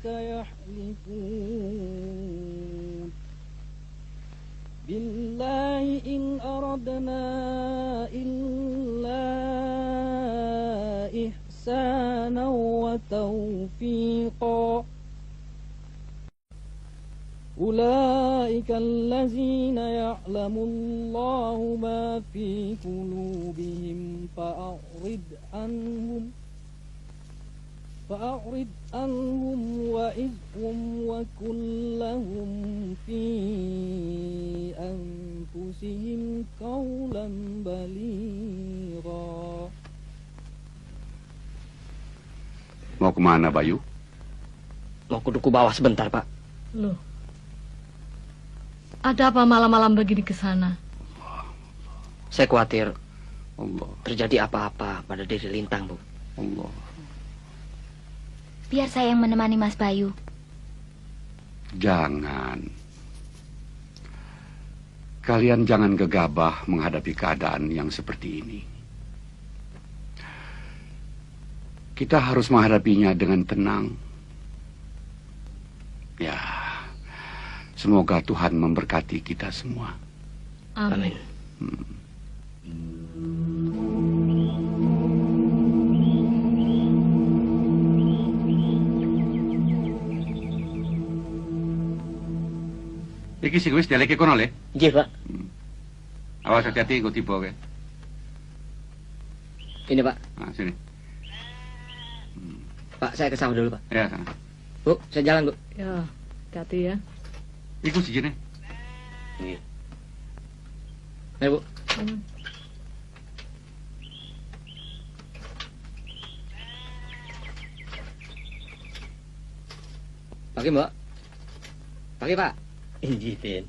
يحلفون بالله إن أردنا إلا إحسانا وتوفيقا أولئك الذين يعلم الله ما في قلوبهم فأعرض عنهم وعظهم وقل لهم في أنفسهم قولا بليغا. Mau kemana, Bayu? Mau ke duku bawah sebentar, Pak. Loh, ada apa malam-malam begini ke sana? Saya khawatir terjadi apa-apa pada diri Lintang, Bu. Biar saya yang menemani Mas Bayu. Jangan. Kalian jangan gegabah menghadapi keadaan yang seperti ini. Kita harus menghadapinya dengan tenang. Ya, Semoga Tuhan memberkati kita semua. Amin. Iki sih wis deleke kono le. Nggih, Pak. Awas hati-hati kok tiba ke. Ini, Pak. Nah, sini. Pak, saya ke sawah dulu, Pak. Ya, sana. Bu, saya jalan, Bu. Ya, hati-hati ya. Iku sijine. Nggih. Ayo, Bu. Pagi, Mbak. Pagi, Pak. Injih, Tin.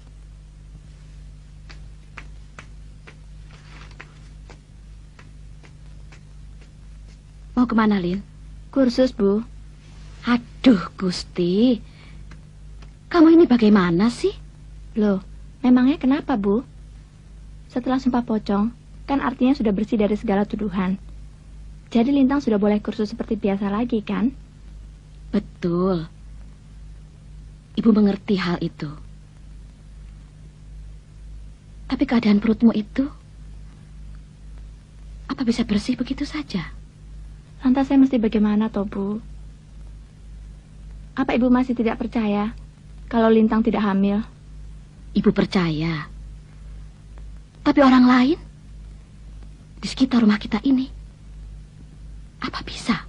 Mau kemana, Lin? Kursus, Bu. Aduh, Gusti. Kamu ini bagaimana sih? Loh, memangnya kenapa, Bu? Setelah Sumpah Pocong, kan artinya sudah bersih dari segala tuduhan. Jadi Lintang sudah boleh kursus seperti biasa lagi, kan? Betul. Ibu mengerti hal itu. Tapi keadaan perutmu itu, apa bisa bersih begitu saja? Lantas saya mesti bagaimana, toh, Bu? Apa Ibu masih tidak percaya kalau Lintang tidak hamil? Ibu percaya. Tapi orang lain di sekitar rumah kita ini, apa bisa?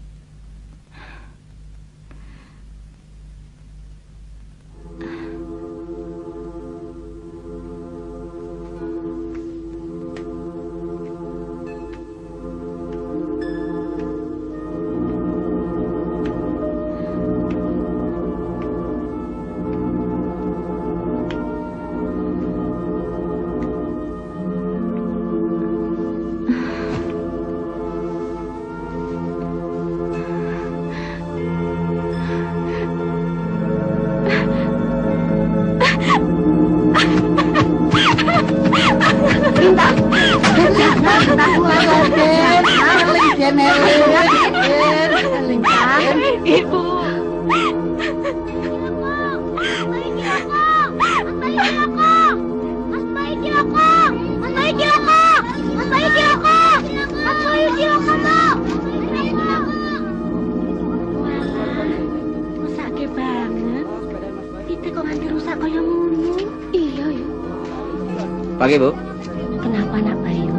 Pagi, Bu. Kenapa, Nak Bayu?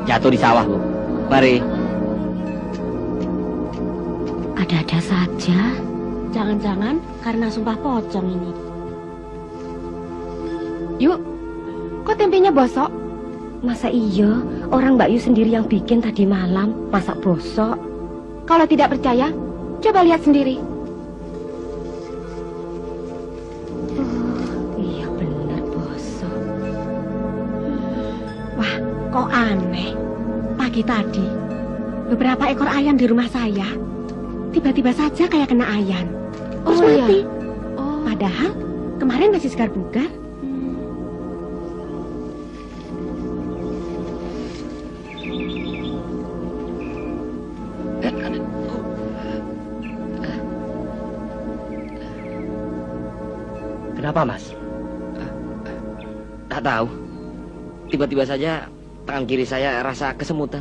Jatuh di sawah, Bu. Mari. Ada-ada saja. Jangan-jangan karena Sumpah Pocong ini. Yuk, kok tempenya bosok? Masa iya, orang Mbak Yu sendiri yang bikin tadi malam, masak bosok. Kalau tidak percaya, coba lihat sendiri. Iya benar bosok. Wah, kok aneh. Pagi tadi, beberapa ekor ayam di rumah saya tiba-tiba saja kayak kena ayan. Terus mati. Padahal kemarin masih segar bugar. Kenapa, Mas? Tak tahu. Tiba-tiba saja tangan kiri saya rasa kesemutan.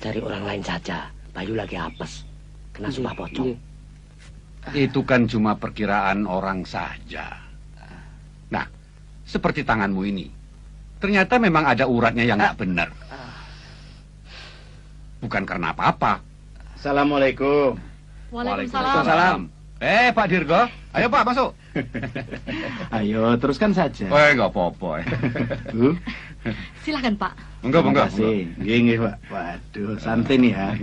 Cari orang lain saja. Bayu lagi apes. Kena Sumpah Pocong. Itu kan cuma perkiraan orang saja. Nah, seperti tanganmu ini. Ternyata memang ada uratnya yang nggak benar. Bukan karena apa-apa. Assalamualaikum. Waalaikumsalam. Pak Dirgo, ayo Pak masuk. Ayo, teruskan saja. Nggak apa-apa. Silakan Pak. Enggak. Terima kasih. Nggih, Pak. Waduh, santai nih ya.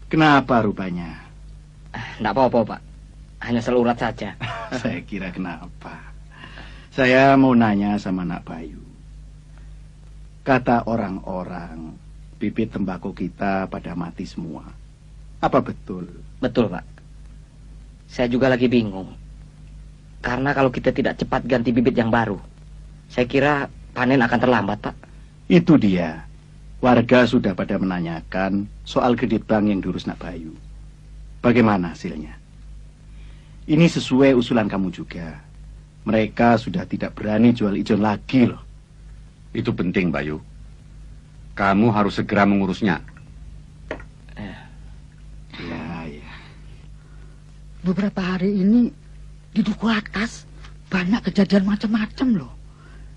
Kenapa rupanya? Enggak apa-apa, Pak. Hanya selurat saja. Saya kira kenapa. Saya mau nanya sama Nak Bayu. Kata orang-orang, bibit tembakau kita pada mati semua. Apa betul? Betul, Pak. Saya juga lagi bingung. Karena kalau kita tidak cepat ganti bibit yang baru, saya kira panen akan terlambat, Pak. Itu dia. Warga sudah pada menanyakan soal kredit bank yang diurus Nak Bayu. Bagaimana hasilnya? Ini sesuai usulan kamu juga. Mereka sudah tidak berani jual ijon lagi loh. Itu penting, Bayu. Kamu harus segera mengurusnya. Ya. Beberapa hari ini di duku atas banyak kejadian macam-macam loh.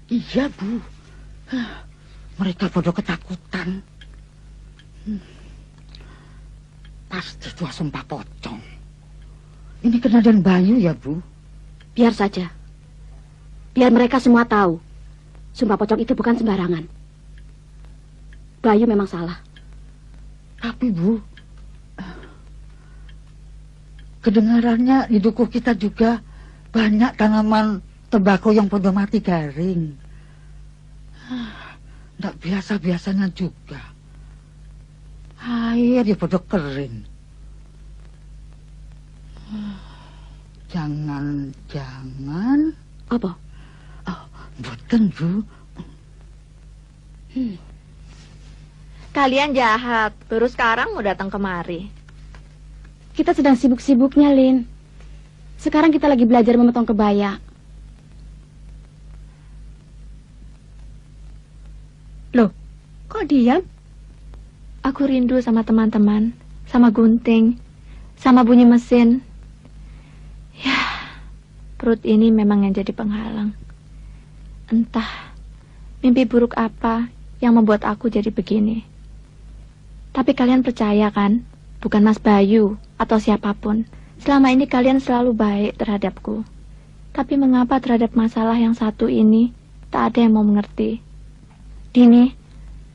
Iya, Bu. Mereka pada ketakutan. Pasti dua sumpah pocong. Ini kejadian Bayu ya, Bu? Biar saja. Biar mereka semua tahu. Sumpah pocong itu bukan sembarangan. Bayu memang salah. Tapi, Bu, kedengarannya di dukuh kita juga banyak tanaman tembakau yang pada mati garing. Tidak biasa-biasanya juga. Air ya pada kering. Jangan-jangan... Apa? Oh, bukan, Bu. Kalian jahat, baru sekarang mau datang kemari. Kita sedang sibuk-sibuknya, Lin. Sekarang kita lagi belajar memotong kebaya. Loh, kok diam? Aku rindu sama teman-teman, sama gunting, sama bunyi mesin. Ya, perut ini memang yang jadi penghalang. Entah mimpi buruk apa yang membuat aku jadi begini. Tapi kalian percaya kan, bukan Mas Bayu atau siapapun. Selama ini kalian selalu baik terhadapku. Tapi mengapa terhadap masalah yang satu ini tak ada yang mau mengerti? Dini,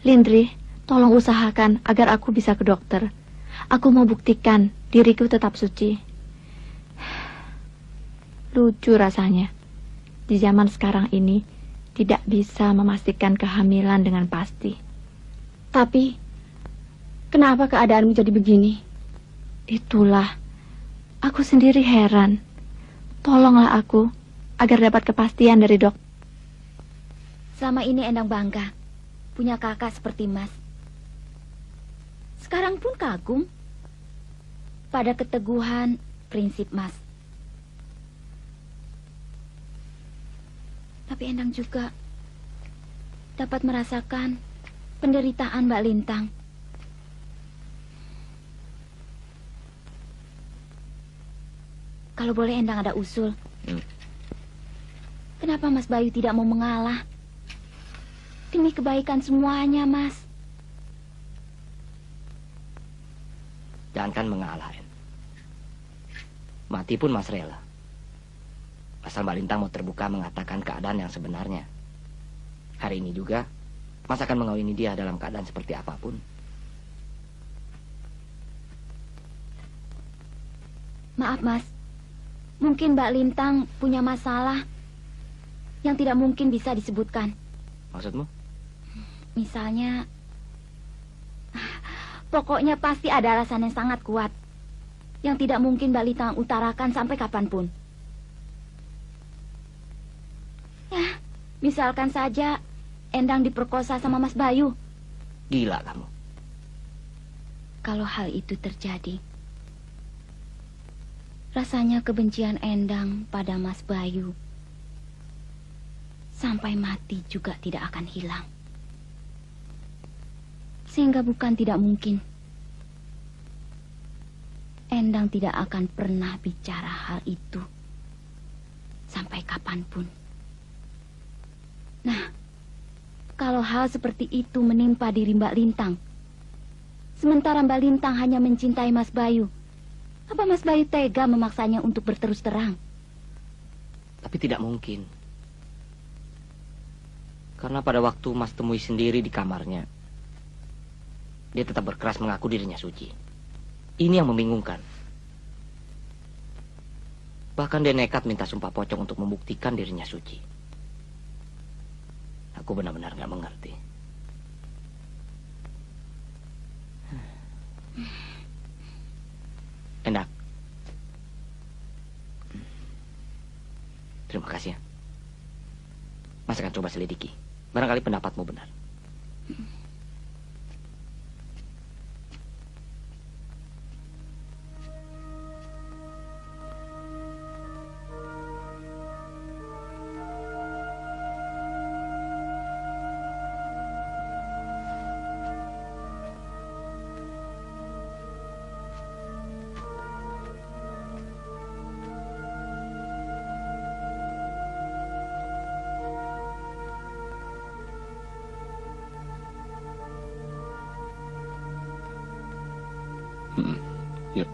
Lindri, tolong usahakan agar aku bisa ke dokter. Aku mau buktikan diriku tetap suci. Lucu rasanya. Di zaman sekarang ini tidak bisa memastikan kehamilan dengan pasti. Tapi kenapa keadaanmu jadi begini? Itulah, aku sendiri heran. Tolonglah aku agar dapat kepastian dari dok. Selama ini Endang bangga punya kakak seperti Mas. Sekarang pun kagum pada keteguhan prinsip Mas. Tapi Endang juga dapat merasakan penderitaan Mbak Lintang. Kalau boleh Endang ada usul. Kenapa Mas Bayu tidak mau mengalah? Demi kebaikan semuanya, Mas. Jangankan mengalah, En. Mati pun Mas rela. Asal Mbak Lintang mau terbuka mengatakan keadaan yang sebenarnya. Hari ini juga, Mas akan mengawini dia dalam keadaan seperti apapun. Maaf, Mas. Mungkin Mbak Lintang punya masalah yang tidak mungkin bisa disebutkan. Maksudmu? Misalnya, pokoknya pasti ada alasan yang sangat kuat yang tidak mungkin Mbak Lintang utarakan sampai kapanpun. Ya, misalkan saja Endang diperkosa sama Mas Bayu. Gila kamu. Kalau hal itu terjadi, rasanya kebencian Endang pada Mas Bayu sampai mati juga tidak akan hilang. Sehingga bukan tidak mungkin Endang tidak akan pernah bicara hal itu sampai kapanpun. Nah, kalau hal seperti itu menimpa diri Mbak Lintang, sementara Mbak Lintang hanya mencintai Mas Bayu, apa Mas Bayu tega memaksanya untuk berterus terang? Tapi tidak mungkin. Karena pada waktu Mas temui sendiri di kamarnya, dia tetap berkeras mengaku dirinya suci. Ini yang membingungkan. Bahkan dia nekat minta sumpah pocong untuk membuktikan dirinya suci. Aku benar-benar gak mengerti. Endak. Terima kasih ya. Mas akan coba selidiki. Barangkali pendapatmu benar. Yuk.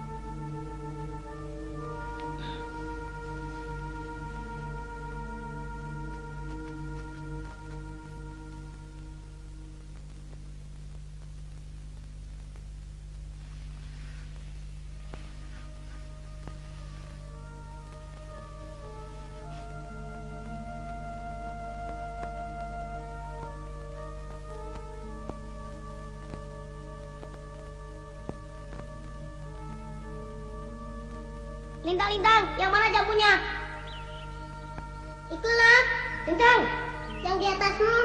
Lintang-lintang, yang mana jamunya? Itulah, Lintang, yang di atasmu.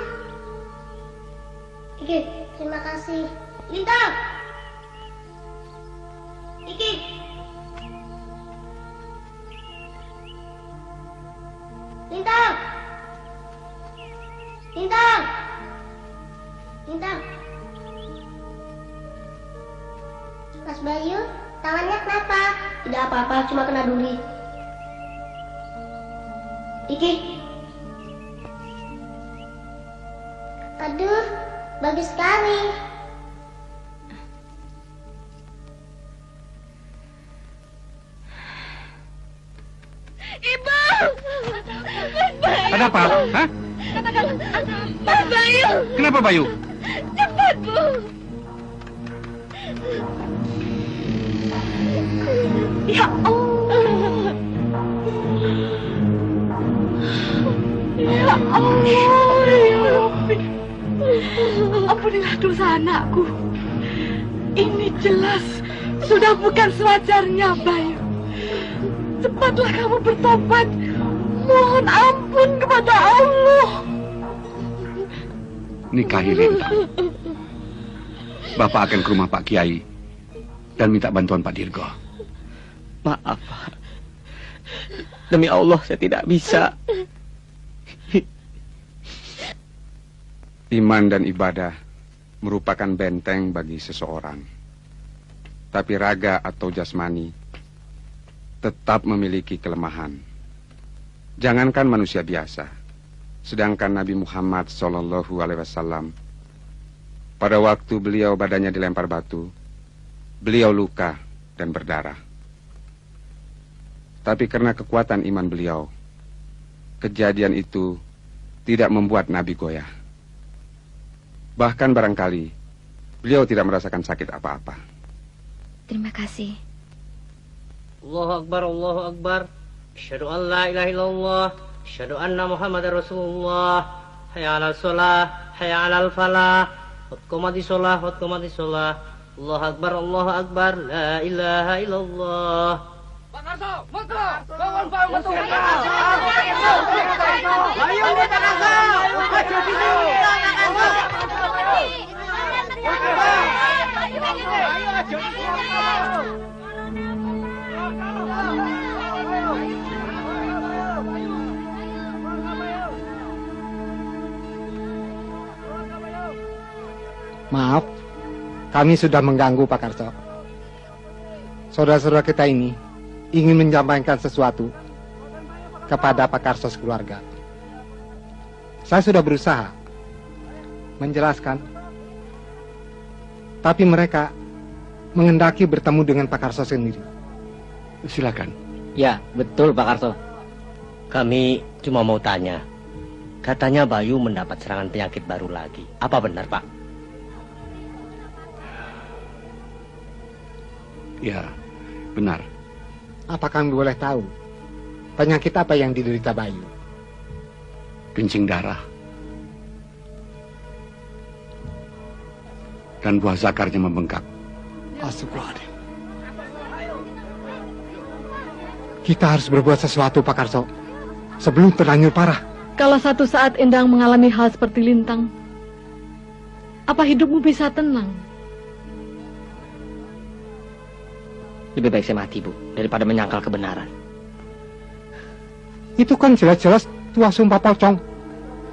Iki, terima kasih. Lintang, Iki. Lintang, Lintang, Lintang. Mas Bayu, tangannya kenapa? Tidak apa-apa, cuma kena duri. Iki. Aduh, bagus sekali. Ibu! Mas Bayu! Ada apa? Hah? Mas Bayu! Kenapa Bayu? Cepat, Bu! Ya Allah. Ya Allah, ya Rabbi. Ampunilah dosa anakku. Ini jelas sudah bukan sewajarnya, Bayu. Cepatlah kamu bertobat. Mohon ampun kepada Allah. Nikahi Lintang. Bapak akan ke rumah Pak Kiai dan minta bantuan Pak Dirgo. Maaf, Pak. Demi Allah, saya tidak bisa. Iman dan ibadah merupakan benteng bagi seseorang. Tapi raga atau jasmani tetap memiliki kelemahan. Jangankan manusia biasa, sedangkan Nabi Muhammad SAW, pada waktu beliau badannya dilempar batu, beliau luka dan berdarah. Tapi karena kekuatan iman beliau, kejadian itu tidak membuat Nabi goyah. Bahkan barangkali beliau tidak merasakan sakit apa-apa. Terima kasih. Allahu Akbar, Allahu Akbar. Asyhadu an la ilaha illallah, asyhadu anna Muhammadar Rasulullah. Hayya 'alal shalah, hayya 'alal falah. Qad qamatis shalah, qad qamatis shalah. Allahu Akbar, Allahu Akbar. La ilaha illallah. Pak Karso, moto! Bangun, Pak, moto! Ayo, Pak Karso! Maju di sini, Pak Karso! Maaf, kami sudah mengganggu Pak Karso. Saudara-saudara kita ini ingin menyampaikan sesuatu kepada Pak Karso sekeluarga. Saya sudah berusaha menjelaskan, tapi mereka menghendaki bertemu dengan Pak Karso sendiri. Silakan. Ya, betul Pak Karso. Kami cuma mau tanya. Katanya Bayu mendapat serangan penyakit baru lagi. Apa benar, Pak? Ya, benar. Apa kami boleh tahu penyakit apa yang diderita Bayu? Kencing darah. Dan buah zakarnya membengkak. Astagfirullahaladzim. Kita harus berbuat sesuatu, Pak Karso, sebelum terlanjur parah. Kalau satu saat Endang mengalami hal seperti Lintang, apa hidupmu bisa tenang? Lebih baik saya mati, Bu, daripada menyangkal kebenaran. Itu kan jelas-jelas tua sumpah pocong.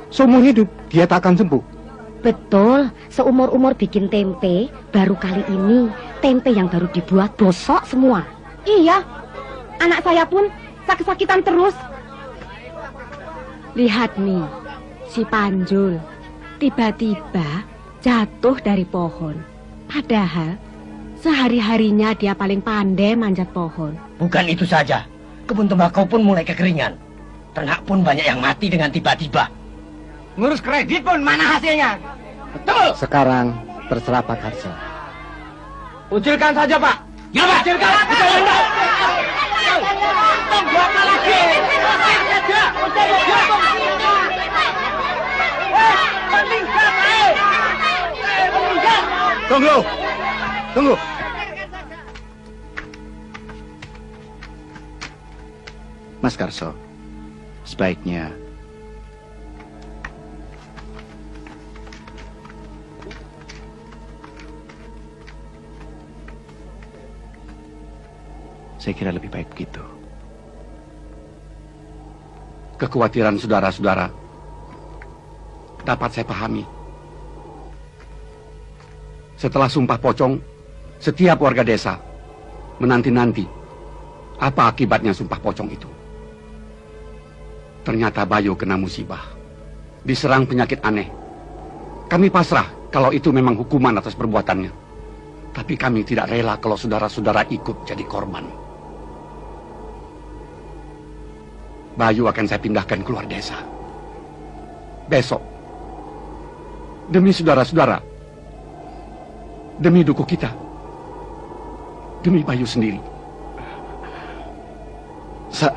Seumur hidup dia tak akan sembuh. Betul, seumur-umur bikin tempe, baru kali ini tempe yang baru dibuat bosok semua. Iya, anak saya pun sakit-sakitan terus. Lihat nih, si Panjul tiba-tiba jatuh dari pohon. Padahal Sehari-harinya dia paling pandai manjat pohon. Bukan itu saja, kebun tembakau pun mulai kekeringan. Ternak pun banyak yang mati dengan tiba-tiba. Ngurus kredit pun mana hasilnya? Betul. Sekarang terserah Pak Karso. Ucilkan saja, Pak. Ya, Pak. Ucilkan. Berapa lagi? Tunggu. Mas Karso, sebaiknya saya kira lebih baik begitu. Kekhawatiran saudara-saudara dapat saya pahami. Setelah Sumpah Pocong, setiap warga desa menanti-nanti apa akibatnya Sumpah Pocong itu. Ternyata Bayu kena musibah, diserang penyakit aneh. Kami pasrah kalau itu memang hukuman atas perbuatannya. Tapi kami tidak rela kalau saudara-saudara ikut jadi korban. Bayu akan saya pindahkan keluar desa. Besok, demi saudara-saudara, demi dukuh kita, demi Bayu sendiri.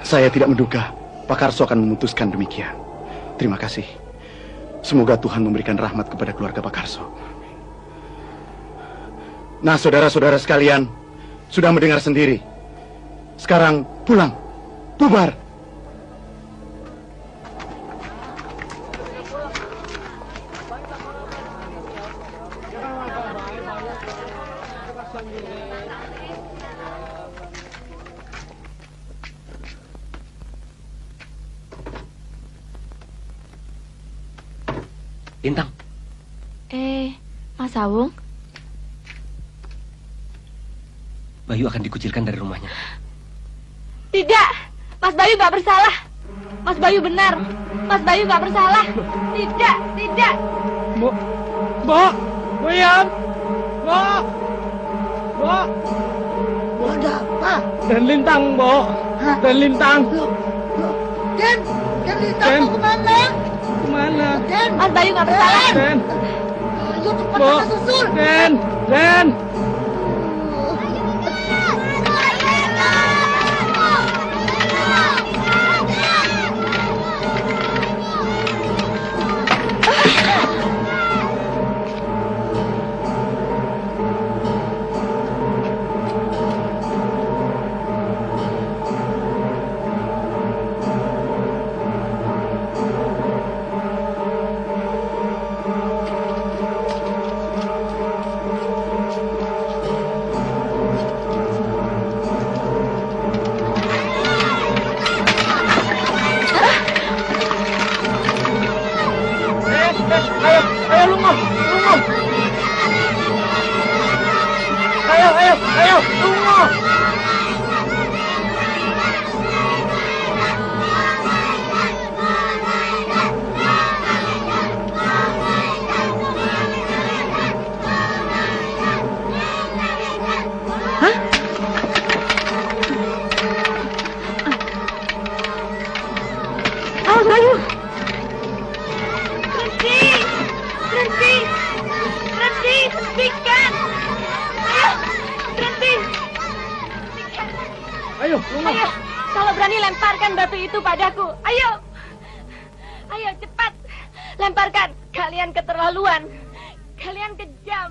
Saya tidak menduga Pak Karso akan memutuskan demikian. Terima kasih. Semoga Tuhan memberikan rahmat kepada keluarga Pak Karso. Nah, saudara-saudara sekalian, sudah mendengar sendiri. Sekarang pulang, bubar. Lintang. Mas Sawung? Bayu akan dikucilkan dari rumahnya. Tidak, Mas Bayu gak bersalah. Mas Bayu benar. Mas Bayu gak bersalah. Tidak. Mbok. Boyam. Mbok. Ada apa? Dan Lintang, Mbok. Dan Lintang. Den Lintang mau kemana? Kemana? Den. Mas Bayu gak bersalah. Den. Ayo cepat kita susul. Den. Ayo, tunggu. Awas, Bayu. Berhenti, hentikan. Berhenti. Ayo, kalau berani lemparkan batu itu padaku. Ayo, cepat. Lemparkan. Kalian keterlaluan. Kalian kejam.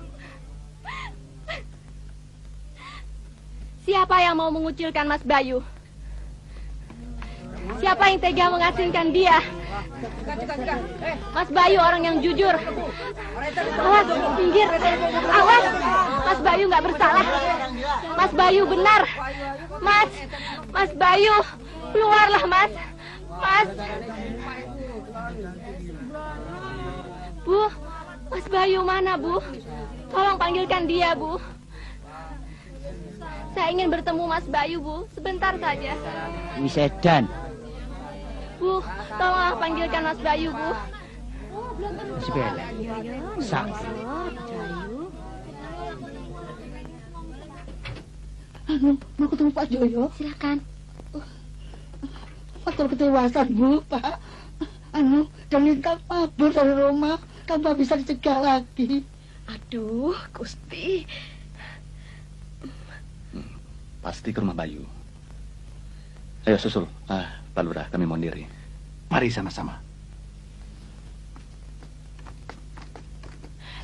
Siapa yang mau mengucilkan Mas Bayu? Siapa yang tega mengasingkan dia? Mas Bayu orang yang jujur. Awas, pinggir. Awas, Mas Bayu nggak bersalah. Mas Bayu benar. Mas Bayu, keluarlah Mas. Bu, Mas Bayu mana, Bu? Tolong panggilkan dia, Bu. Saya ingin bertemu Mas Bayu, Bu. Sebentar saja. Wisedan. Bu, tolonglah panggilkan Mas Bayu, Bu. Masih bela. Sak. Mau ketemu Pak Joyo? Silakan. Faktor ketewasan, Bu, Pak. Dan Lintang kabur dari rumah tanpa bisa dicegah lagi. Aduh, Gusti. Pasti ke rumah Bayu. Ayo susul. Pak Lurah, kami mau diri. Mari sama-sama.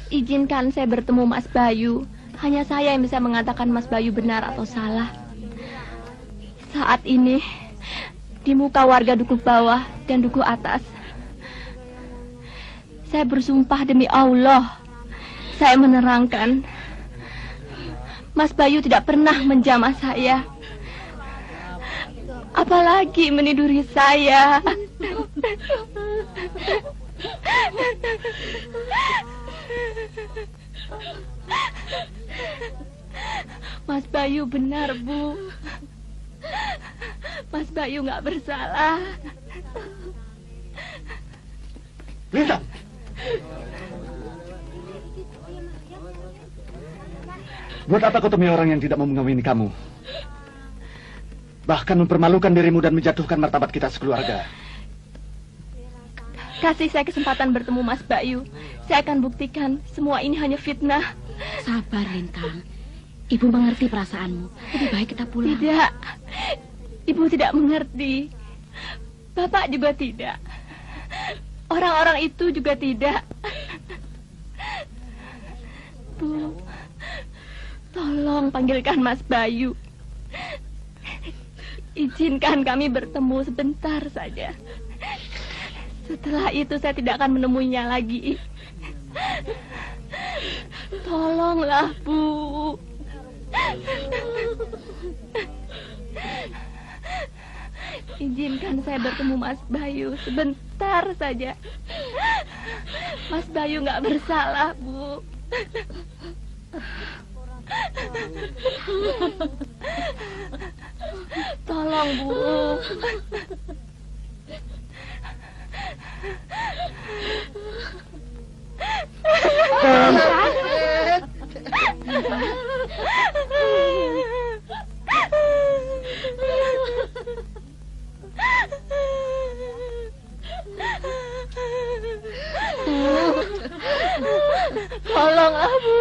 Izinkan saya bertemu Mas Bayu. Hanya saya yang bisa mengatakan Mas Bayu benar atau salah. Saat ini, di muka warga dukuh bawah dan dukuh atas, saya bersumpah demi Allah, saya menerangkan Mas Bayu tidak pernah menjamah saya, apalagi meniduri saya. Mas Bayu benar, Bu. Mas Bayu nggak bersalah. Lintang! Buat apa kau temui orang yang tidak mau mengawini kamu? Bahkan mempermalukan dirimu dan menjatuhkan martabat kita sekeluarga. Kasih saya kesempatan bertemu Mas Bayu. Saya akan buktikan semua ini hanya fitnah. Sabar, Lintang. Ibu mengerti perasaanmu. Lebih baik kita pulang. Tidak. Ibu tidak mengerti. Bapak juga tidak. Orang-orang itu juga tidak. Bu, tolong panggilkan Mas Bayu. Izinkan kami bertemu sebentar saja. Setelah itu saya tidak akan menemuinya lagi. Tolonglah, Bu. Izinkan saya bertemu Mas Bayu sebentar saja. Mas Bayu nggak bersalah, Bu. Tolong, Bu. Tolonglah, Bu.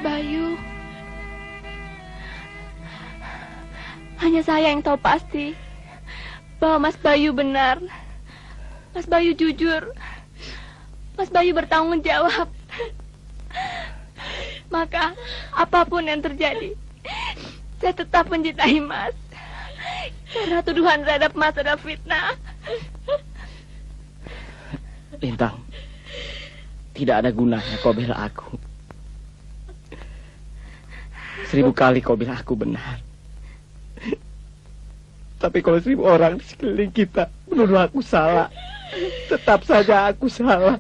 Bayu, hanya saya yang tahu pasti bahwa Mas Bayu benar. Mas Bayu jujur. Mas Bayu bertanggung jawab. Maka apapun yang terjadi, saya tetap mencintai Mas. Karena tuduhan terhadap Mas adalah fitnah. Lintang, tidak ada gunanya kau bela aku. 1000 kali kau bilang aku benar. Tapi kalau 1000 orang di sekeliling kita menuduh aku salah, tetap saja aku salah.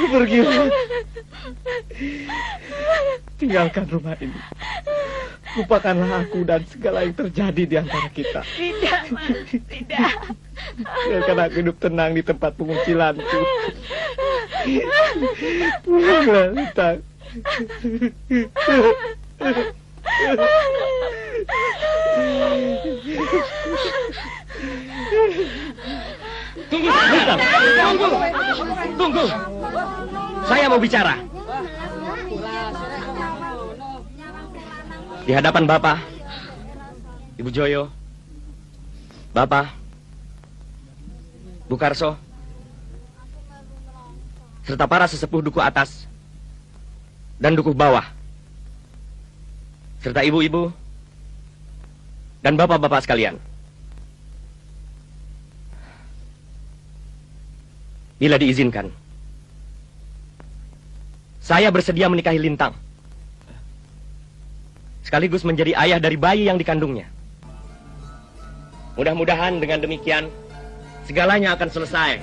Pergilah. Tinggalkan rumah ini. Lupakanlah aku dan segala yang terjadi di antara kita. Tidak, Mas. Tidak. Biarkan aku hidup tenang di tempat pengucilanku. Pulanglah, Lintang. Tunggu, Lintang. Tunggu. Saya mau bicara. Di hadapan Bapak, Ibu Joyo, Bapak, Bu Karso, serta para sesepuh dukuh atas dan dukuh bawah, serta ibu-ibu dan bapak-bapak sekalian. Bila diizinkan, saya bersedia menikahi Lintang, sekaligus menjadi ayah dari bayi yang dikandungnya. Mudah-mudahan dengan demikian segalanya akan selesai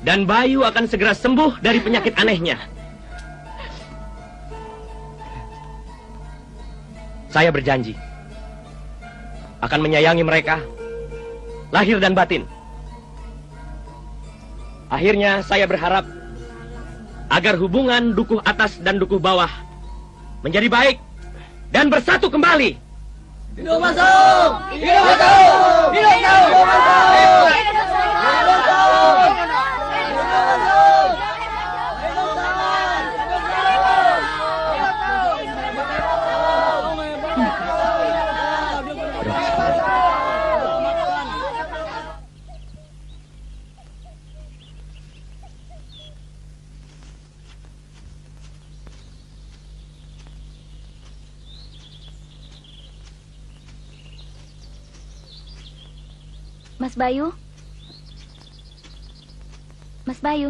dan Bayu akan segera sembuh dari penyakit anehnya. Saya berjanji akan menyayangi mereka lahir dan batin. Akhirnya saya berharap agar hubungan dukuh atas dan dukuh bawah menjadi baik dan bersatu kembali. Hidup masuk! Hidup masuk! Hidup masuk! Mas Bayu? Mas Bayu?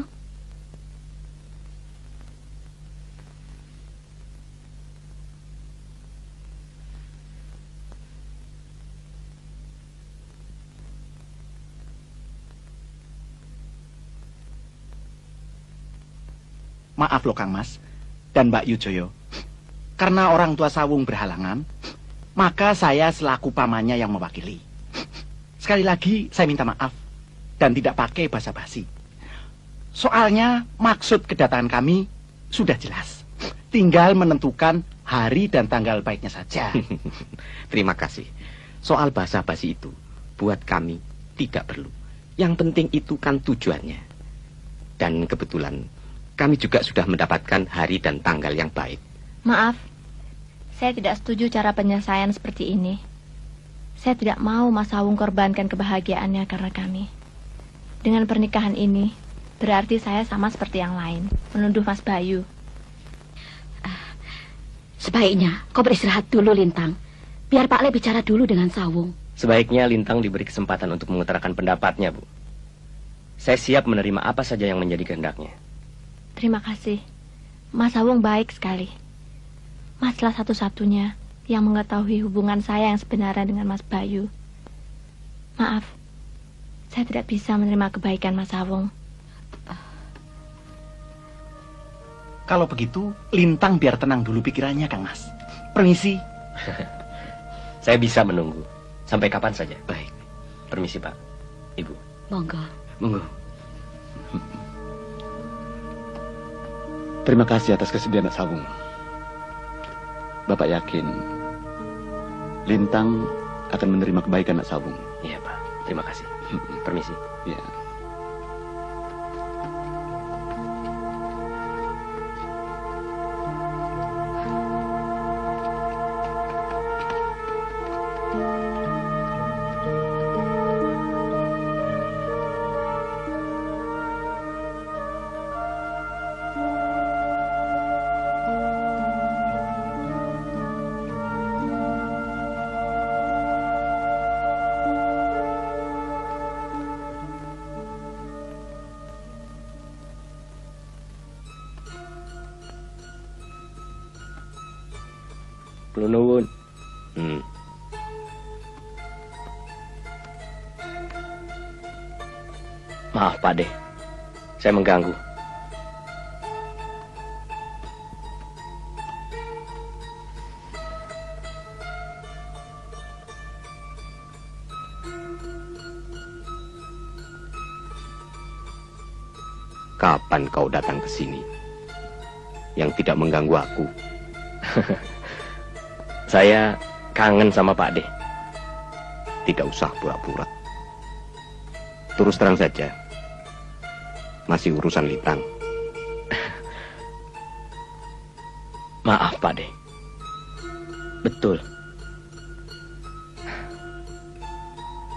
Maaf loh Kang Mas dan Mbak Yujoyo. Karena orang tua Sawung berhalangan, maka saya selaku pamannya yang mewakili. Sekali lagi saya minta maaf dan tidak pakai basa-basi. Soalnya maksud kedatangan kami sudah jelas. Tinggal menentukan hari dan tanggal baiknya saja. Terima kasih. Soal basa-basi itu buat kami tidak perlu. Yang penting itu kan tujuannya. Dan kebetulan kami juga sudah mendapatkan hari dan tanggal yang baik. Maaf, saya tidak setuju cara penyelesaian seperti ini. Saya tidak mau Mas Sawung korbankan kebahagiaannya karena kami. Dengan pernikahan ini, berarti saya sama seperti yang lain, menuduh Mas Bayu. Sebaiknya kau beristirahat dulu, Lintang. Biar Pak Le bicara dulu dengan Sawung. Sebaiknya Lintang diberi kesempatan untuk mengutarakan pendapatnya, Bu. Saya siap menerima apa saja yang menjadi kehendaknya. Terima kasih. Mas Sawung baik sekali. Maslah satu-satunya yang mengetahui hubungan saya yang sebenarnya dengan Mas Bayu. Maaf, saya tidak bisa menerima kebaikan Mas Sawung. Kalau begitu, Lintang biar tenang dulu pikirannya, Kang Mas. Permisi. Saya bisa menunggu. Sampai kapan saja. Baik. Permisi, Pak. Ibu. Monggo. Monggo. Terima kasih atas kesediaan Sawung. Bapak yakin Lintang akan menerima kebaikan Nak Sawung. Iya, Pak. Terima kasih. Permisi. Iya. Nuwun. Maaf, Pak De. Saya mengganggu. Kapan kau datang ke sini yang tidak mengganggu aku? Saya kangen sama Pak De. Tidak usah pura-pura. Terus terang saja. Masih urusan Lintang. Maaf, Pak De. Betul.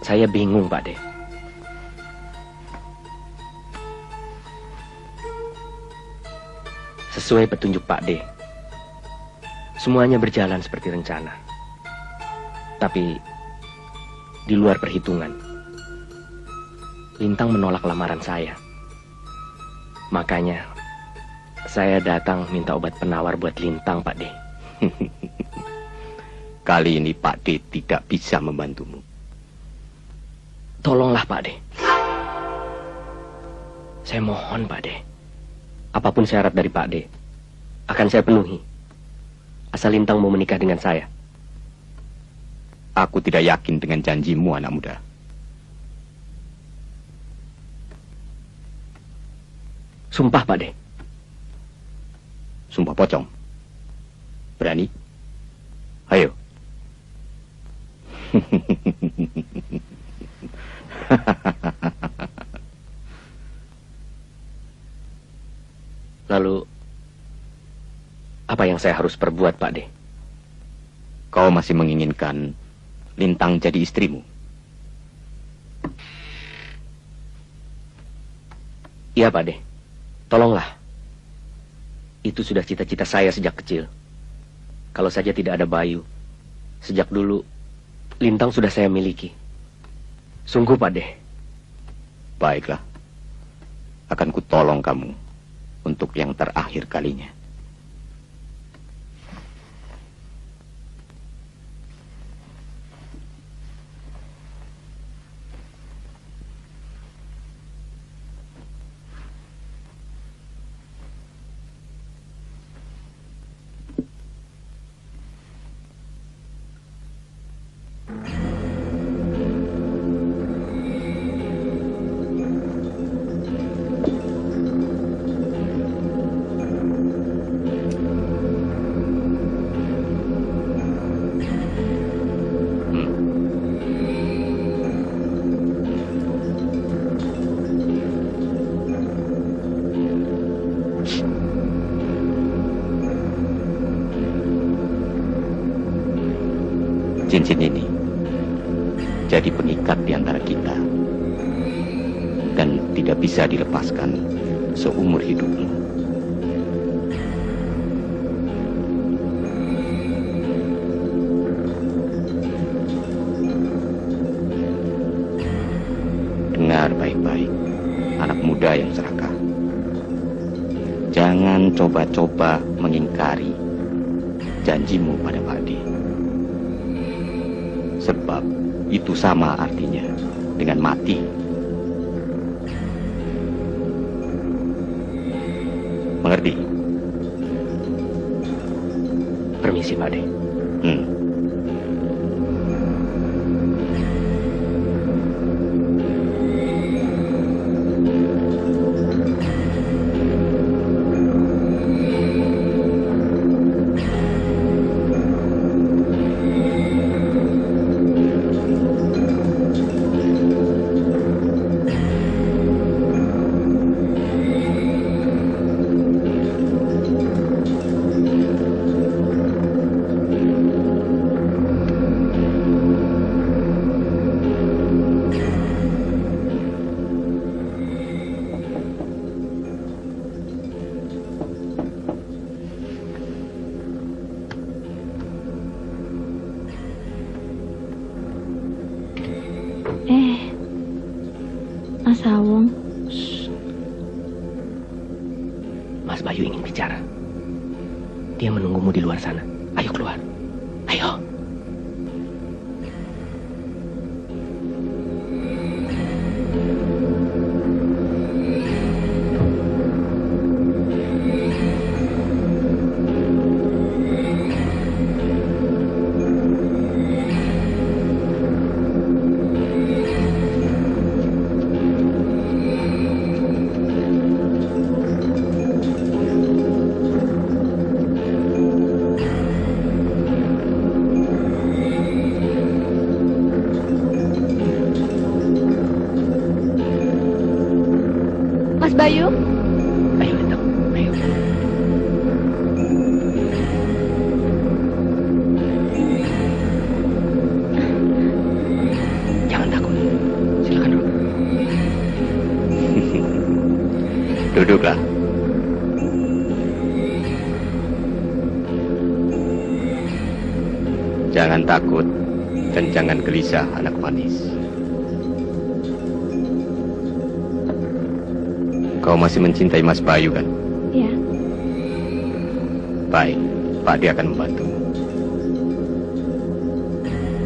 Saya bingung, Pak De. Sesuai petunjuk Pak D, semuanya berjalan seperti rencana. Tapi di luar perhitungan, Lintang menolak lamaran saya. Makanya saya datang minta obat penawar buat Lintang, Pak D. Kali ini Pak D tidak bisa membantumu. Tolonglah Pak D. Saya mohon Pak D. Apapun syarat dari Pak D, akan saya penuhi. Asal Lintang mau menikah dengan saya. Aku tidak yakin dengan janjimu, anak muda. Sumpah Pak D. Sumpah pocong. Berani? Ayo. Lalu, apa yang saya harus perbuat, Pak D? Kau masih menginginkan Lintang jadi istrimu? Iya, Pak D. Tolonglah. Itu sudah cita-cita saya sejak kecil. Kalau saja tidak ada Bayu, sejak dulu, Lintang sudah saya miliki. Sungguh, Pak D. Baiklah. Akan kutolong kamu untuk yang terakhir kalinya. Cincin ini jadi pengikat di antara kita dan tidak bisa dilepaskan seumur hidupmu. Dengar baik-baik, anak muda yang serakah. Jangan coba-coba mengingkari janjimu pada Pak D. Sebab itu sama artinya dengan mati. Mengerti? Permisi, Pak D. Mas Sawung. Mas Bayu ingin bicara. Dia menunggumu di luar sana. Ayo keluar. Ayo. Mas Bayu? Ayo, Lintang. Ayo. Jangan takut. Silakan duduk. Duduklah. Jangan takut dan jangan gelisah, anak manis. Kau masih mencintai Mas Bayu, kan? Ya. Baik, Pak Ade akan membantu.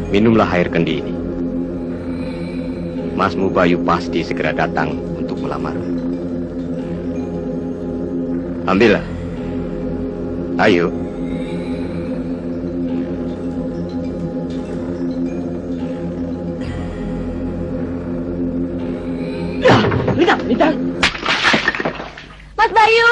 Minumlah air kendi ini. Masmu Bayu pasti segera datang untuk melamar. Ambillah. Ayo. Lintang. Mas Bayu.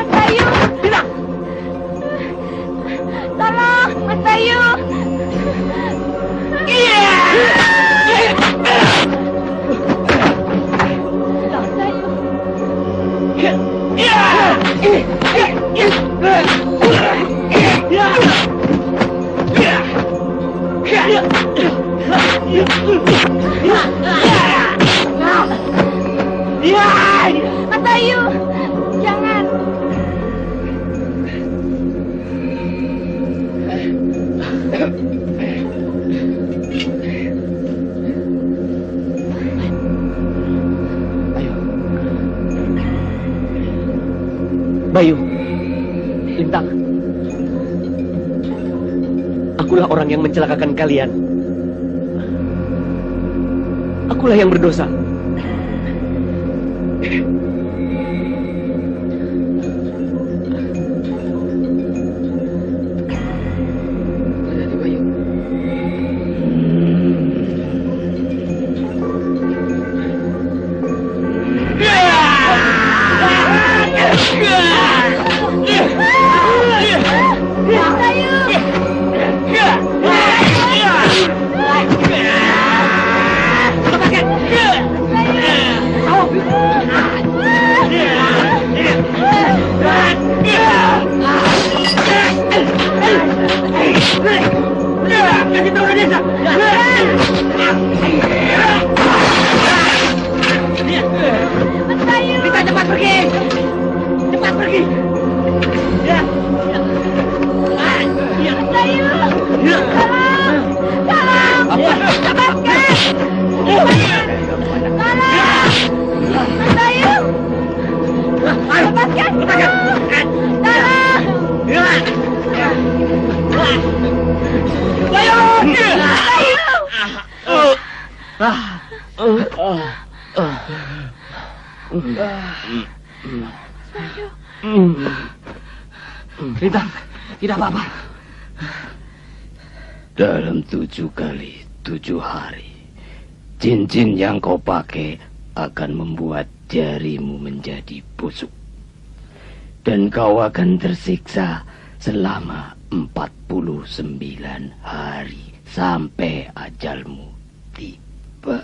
Mas Bayu. Tolong, Mas Bayu. Mas Bayu, jangan. Bayu, Lintang, akulah orang yang mencelakakan kalian. Akulah yang berdosa. Lintang, tidak apa-apa. Dalam 7 kali 7 hari, cincin yang kau pakai akan membuat jarimu menjadi busuk. Dan kau akan tersiksa selama 49 hari sampai ajalmu tiba.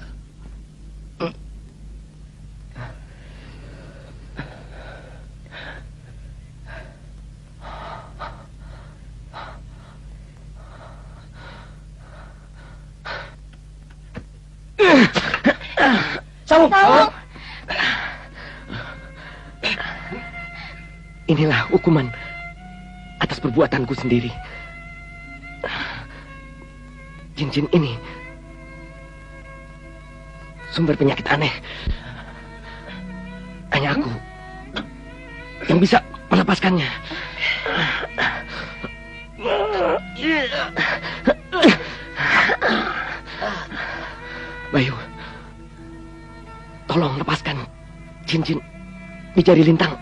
Sawung. Inilah hukuman atas perbuatanku sendiri. Cincin ini sumber penyakit aneh. Hanya aku yang bisa melepaskannya. Bayu, tolong lepaskan cincin di jari Lintang.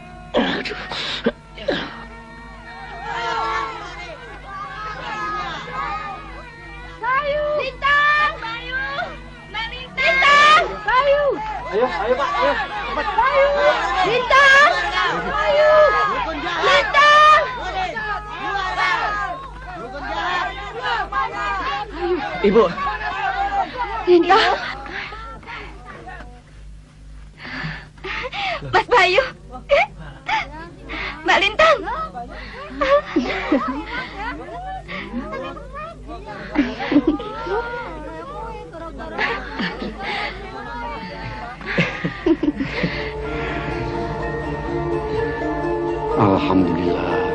Bayu, Lintang, Bayu, Mbak Lintang, Bayu. Ayo Pak, ayo. Bayu, Lintang, Bayu, Lintang. Ibu. Linda. Mas Bayu. Mbak Lintang. Alhamdulillah.